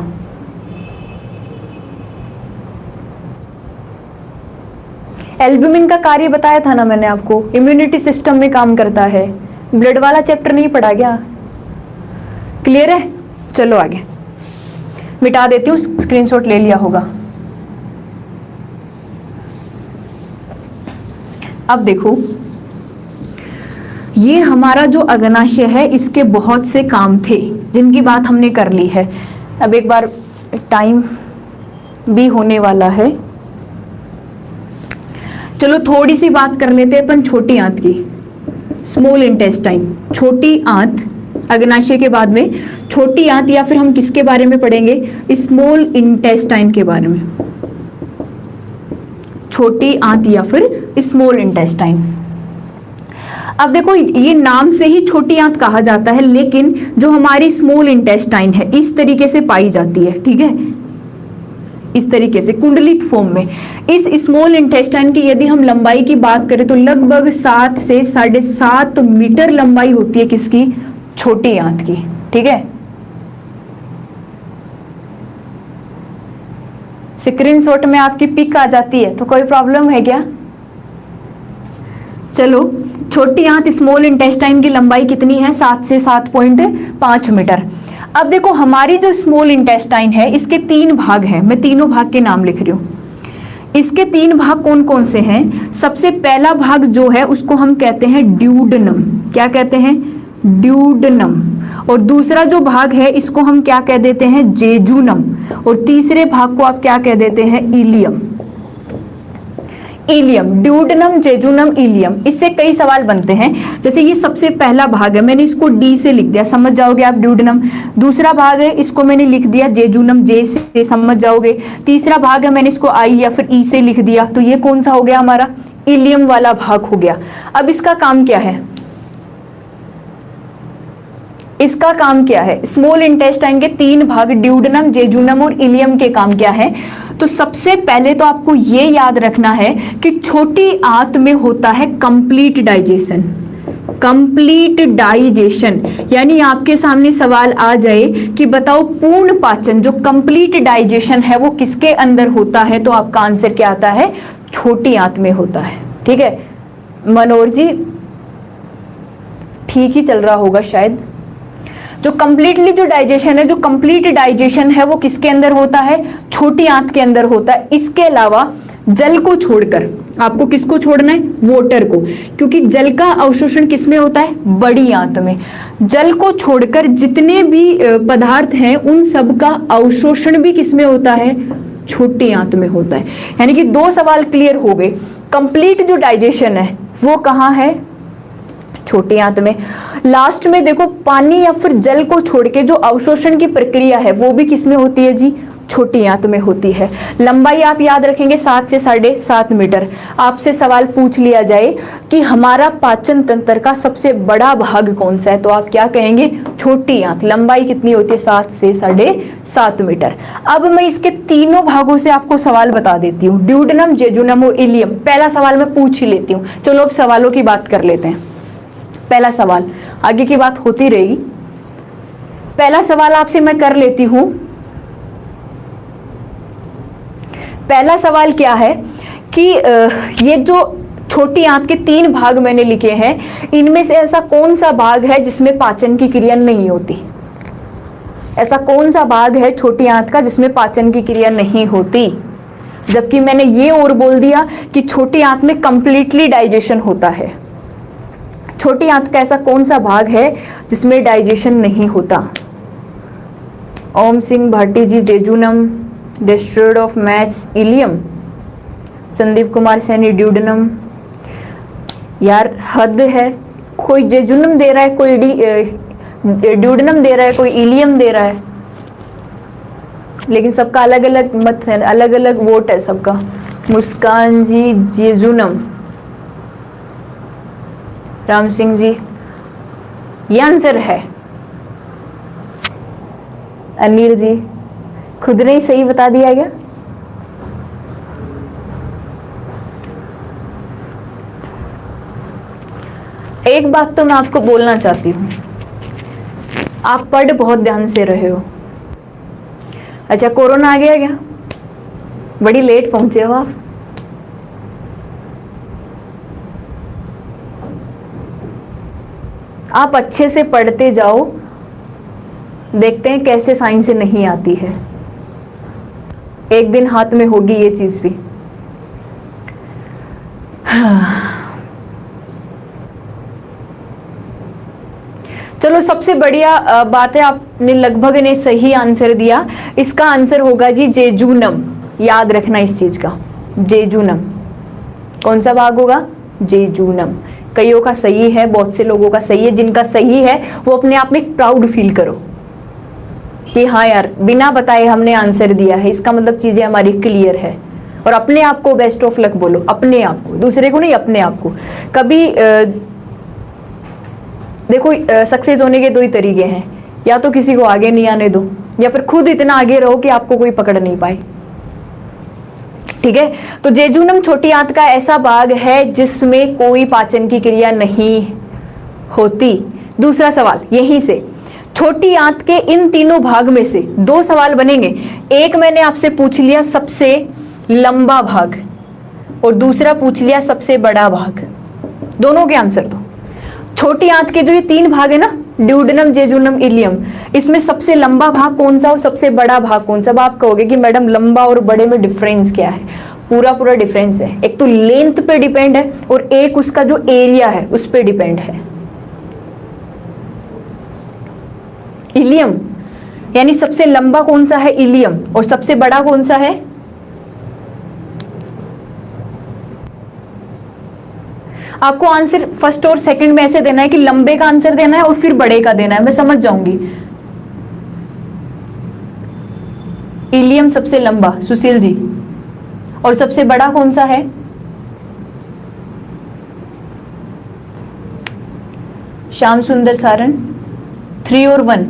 एल्ब्यूमिन का कार्य बताया था ना मैंने आपको, इम्यूनिटी सिस्टम में काम करता है। ब्लड वाला चैप्टर नहीं पढ़ा क्या? क्लियर है? चलो आगे मिटा देती हूँ, स्क्रीनशॉट ले लिया होगा। अब देखो ये हमारा जो अग्नाशय है इसके बहुत से काम थे जिनकी बात हमने कर ली है। अब एक बार टाइम भी होने वाला है, चलो थोड़ी सी बात कर लेते हैं अपन छोटी आंत की। स्मॉल इंटेस्टाइन, छोटी आंत, अग्नाशय के बाद में छोटी आंत या फिर हम किसके बारे में पढ़ेंगे? स्मॉल इंटेस्टाइन के बारे में। छोटी आंत या फिर स्मॉल इंटेस्टाइन। अब देखो ये नाम से ही छोटी आंत कहा जाता है, लेकिन जो हमारी स्मॉल इंटेस्टाइन है इस तरीके से पाई जाती है, ठीक है, इस तरीके से कुंडलित फॉर्म में। इस स्मॉल इंटेस्टाइन की यदि हम लंबाई की बात करें तो लगभग 7 से 7.5 मीटर लंबाई होती है किसकी? छोटी आंत की, ठीक है। स्क्रीनशॉट में आपकी पिक आ जाती है तो कोई प्रॉब्लम है क्या? चलो छोटी आंत स्मॉल इंटेस्टाइन की लंबाई कितनी है? 7 से 7.5 मीटर। अब देखो हमारी जो स्मॉल इंटेस्टाइन है इसके 3 भाग हैं, मैं तीनों भाग के नाम लिख रही हूँ। इसके 3 भाग कौन कौन से हैं? सबसे पहला भाग जो है उसको हम कहते हैं ड्यूडनम। क्या कहते हैं? ड्यूडनम। और दूसरा जो भाग है इसको हम क्या कह देते हैं? जेजुनम। और तीसरे भाग को आप क्या कह देते हैं? Ileum. Ileum, duodenum, jejunum, ileum. इससे कई सवाल बनते हैं। जैसे ये सबसे पहला भाग है, मैंने इसको डी से लिख दिया, समझ जाओगे आप ड्यूडनम। दूसरा भाग है इसको मैंने लिख दिया जेजुनम, जे से, समझ जाओगे। तीसरा भाग है मैंने इसको आई या फिर ई से लिख दिया, तो ये कौन सा हो गया? हमारा इलियम वाला भाग हो गया। अब इसका काम क्या है? इसका काम क्या है? स्मॉल इंटेस्टाइन के 3 भाग ड्यूडनम, जेजुनम और इलियम के काम क्या है? तो सबसे पहले तो आपको ये याद रखना है कि छोटी आंत में होता है कंप्लीट डाइजेशन। कंप्लीट डाइजेशन यानी आपके सामने सवाल आ जाए कि बताओ पूर्ण पाचन, जो कंप्लीट डाइजेशन है वो किसके अंदर होता है? तो आपका आंसर क्या आता है? छोटी आंत में होता है, ठीक है। मनोहर जी ठीक ही चल रहा होगा शायद। जो कंप्लीटली जो डाइजेशन है, जो कंप्लीट डाइजेशन है वो किसके अंदर होता है? छोटी आंत के अंदर होता है। इसके अलावा जल को छोड़कर, आपको किसको छोड़ना है? वाटर को, क्योंकि जल का अवशोषण किसमें होता है? बड़ी आंत में। जल को छोड़कर जितने भी पदार्थ हैं उन सब का अवशोषण भी किसमें होता है? छोटी आंत में होता है। यानी कि 2 सवाल क्लियर हो गए। कंप्लीट जो डाइजेशन है वो कहाँ है? छोटी आंत में। लास्ट में देखो पानी या फिर जल को छोड़ के जो अवशोषण की प्रक्रिया है वो भी किसमें होती है जी? छोटी आंत में होती है। लंबाई आप याद रखेंगे 7 से 7.5 मीटर। आपसे सवाल पूछ लिया जाए कि हमारा पाचन तंत्र का सबसे बड़ा भाग कौन सा है, तो आप क्या कहेंगे? छोटी आंत। लंबाई कितनी होती है? 7 से 7.5 मीटर। अब मैं इसके तीनों भागों से आपको सवाल बता देती हूँ, ड्यूडेनम, जेजुनम और इलियम। पहला सवाल मैं पूछ ही लेती हूँ। चलो अब सवालों की बात कर लेते हैं। पहला सवाल, आगे की बात होती रहेगी। पहला सवाल आपसे मैं कर लेती हूं। पहला सवाल क्या है कि ये जो छोटी आंत के 3 भाग मैंने लिखे हैं, इनमें से ऐसा कौन सा भाग है जिसमें पाचन की क्रिया नहीं होती? ऐसा कौन सा भाग है छोटी आंत का जिसमें पाचन की क्रिया नहीं होती? जबकि मैंने ये और बोल दिया कि छोटी आंत में कंप्लीटली डाइजेशन होता है। छोटी आंत का ऐसा कौन सा भाग है जिसमें डाइजेशन नहीं होता? Om Singh Bhati ji, jejunum, destroyed of mass, ileum. Sandeep Kumar Saini, duodenum. यार हद है, कोई जेजुनम दे रहा है, कोई ड्यूडेनम दे रहा है, कोई इलियम दे रहा है, लेकिन सबका अलग अलग मत है, अलग अलग वोट है सबका। मुस्कान जी, जेजुनम। राम सिंह जी, ये आंसर है। अनिल जी, खुद ने ही सही बता दिया क्या? एक बात तो मैं आपको बोलना चाहती हूं, आप पढ़ बहुत ध्यान से रहे हो। अच्छा, कोरोना आ गया क्या? बड़ी लेट पहुंचे हो आप। आप अच्छे से पढ़ते जाओ, देखते हैं कैसे साइंस से नहीं आती है। एक दिन हाथ में होगी ये चीज भी। चलो, सबसे बढ़िया बात है आपने लगभग ने सही आंसर दिया। इसका आंसर होगा जी जेजुनम। याद रखना इस चीज का, जेजुनम। कौन सा भाग होगा? जेजुनम। कईयों का सही है, बहुत से लोगों का सही है। जिनका सही है वो अपने आप में प्राउड फील करो कि हाँ यार, बिना बताए हमने आंसर दिया है, इसका मतलब चीजें हमारी क्लियर है। और अपने आप को बेस्ट ऑफ लक बोलो, अपने आप को, दूसरे को नहीं, अपने आप को। कभी देखो, सक्सेस होने के 2 ही तरीके हैं, या तो किसी को आगे नहीं आने दो, या फिर खुद इतना आगे रहो कि आपको कोई पकड़ नहीं पाए। ठीक है, तो जेजुनम छोटी आंत का ऐसा भाग है जिसमें कोई पाचन की क्रिया नहीं होती। दूसरा सवाल यहीं से, छोटी आंत के इन तीनों भाग में से 2 सवाल बनेंगे। एक मैंने आपसे पूछ लिया सबसे लंबा भाग, और दूसरा पूछ लिया सबसे बड़ा भाग। दोनों के आंसर दो। छोटी आंत के जो ये 3 भाग है ना, ड्यूडेनम, जेजुनम, इलियम, इसमें सबसे लंबा भाग कौन सा और सबसे बड़ा भाग कौन सा? आप कहोगे कि मैडम लंबा और बड़े में डिफरेंस क्या है? पूरा डिफरेंस है। एक तो लेंथ पे डिपेंड है और एक उसका जो एरिया है उस पे डिपेंड है। इलियम यानी सबसे लंबा कौन सा है? इलियम। और सबसे बड़ा कौन सा है? आपको आंसर फर्स्ट और सेकंड में ऐसे देना है कि लंबे का आंसर देना है और फिर बड़े का देना है, मैं समझ जाऊंगी। इलियम सबसे लंबा, सुशील जी। और सबसे बड़ा कौन सा है? श्याम सुंदर सारण। 3 और 1।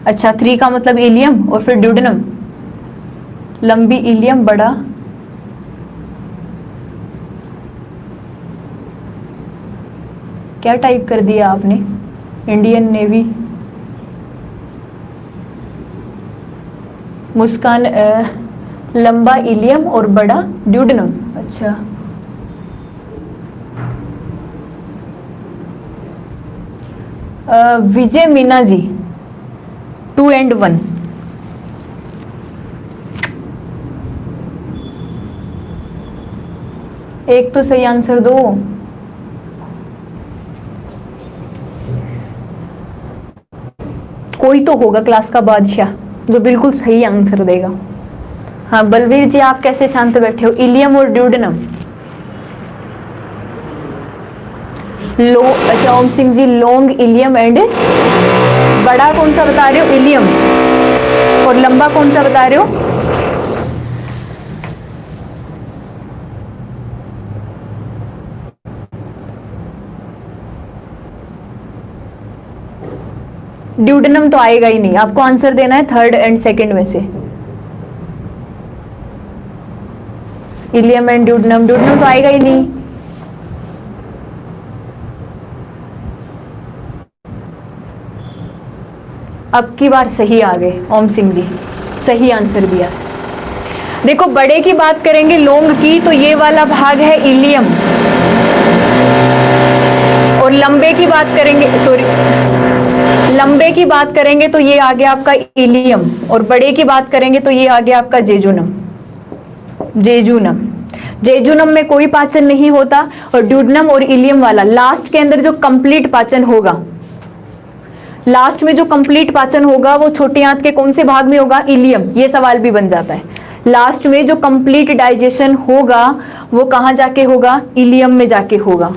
अच्छा, 3 का मतलब इलियम और फिर ड्यूडेनम। लंबी इलियम, बड़ा क्या टाइप कर दिया आपने? Indian navy. मुस्कान, लंबा इलियम और बड़ा ड्यूडेनम। अच्छा, विजय मीना जी, 2 और 1। एक तो सही आंसर दो। कोई तो होगा क्लास का बादशाह जो बिल्कुल सही आंसर देगा। हाँ बलवीर जी, आप कैसे शांत बैठे हो? इलियम और ड्यूडेनम। अच्छा, ओम Singh ji, long, ilium and बड़ा कौन सा बता रहे हो? इलियम। और लंबा कौन सा बता रहे हो? ड्यूडेनम तो आएगा ही नहीं, आपको आंसर देना है थर्ड एंड सेकंड में से। इलियम एंड ड्यूडेनम, ड्यूडेनम तो आएगा ही नहीं। अब की बार सही आ गए ओम सिंह जी, सही आंसर दिया। देखो बड़े की बात करेंगे लोंग की, तो ये वाला भाग है इलियम, और लंबे की बात करेंगे, सॉरी लंबे की बात करेंगे तो ये आ गया आपका इलियम, और बड़े की बात करेंगे तो ये आ गया आपका जेजुनम। जेजुनम, जेजुनम में कोई पाचन नहीं होता, और ड्यूडेनम और इलियम वाला लास्ट के अंदर जो कंप्लीट पाचन होगा, लास्ट में जो कंप्लीट पाचन होगा वो छोटी आंत के कौन से भाग में होगा? इलियम। ये सवाल भी बन जाता है, लास्ट में जो कंप्लीट डाइजेशन होगा वो कहाँ जाके होगा? इलियम में जाके होगा।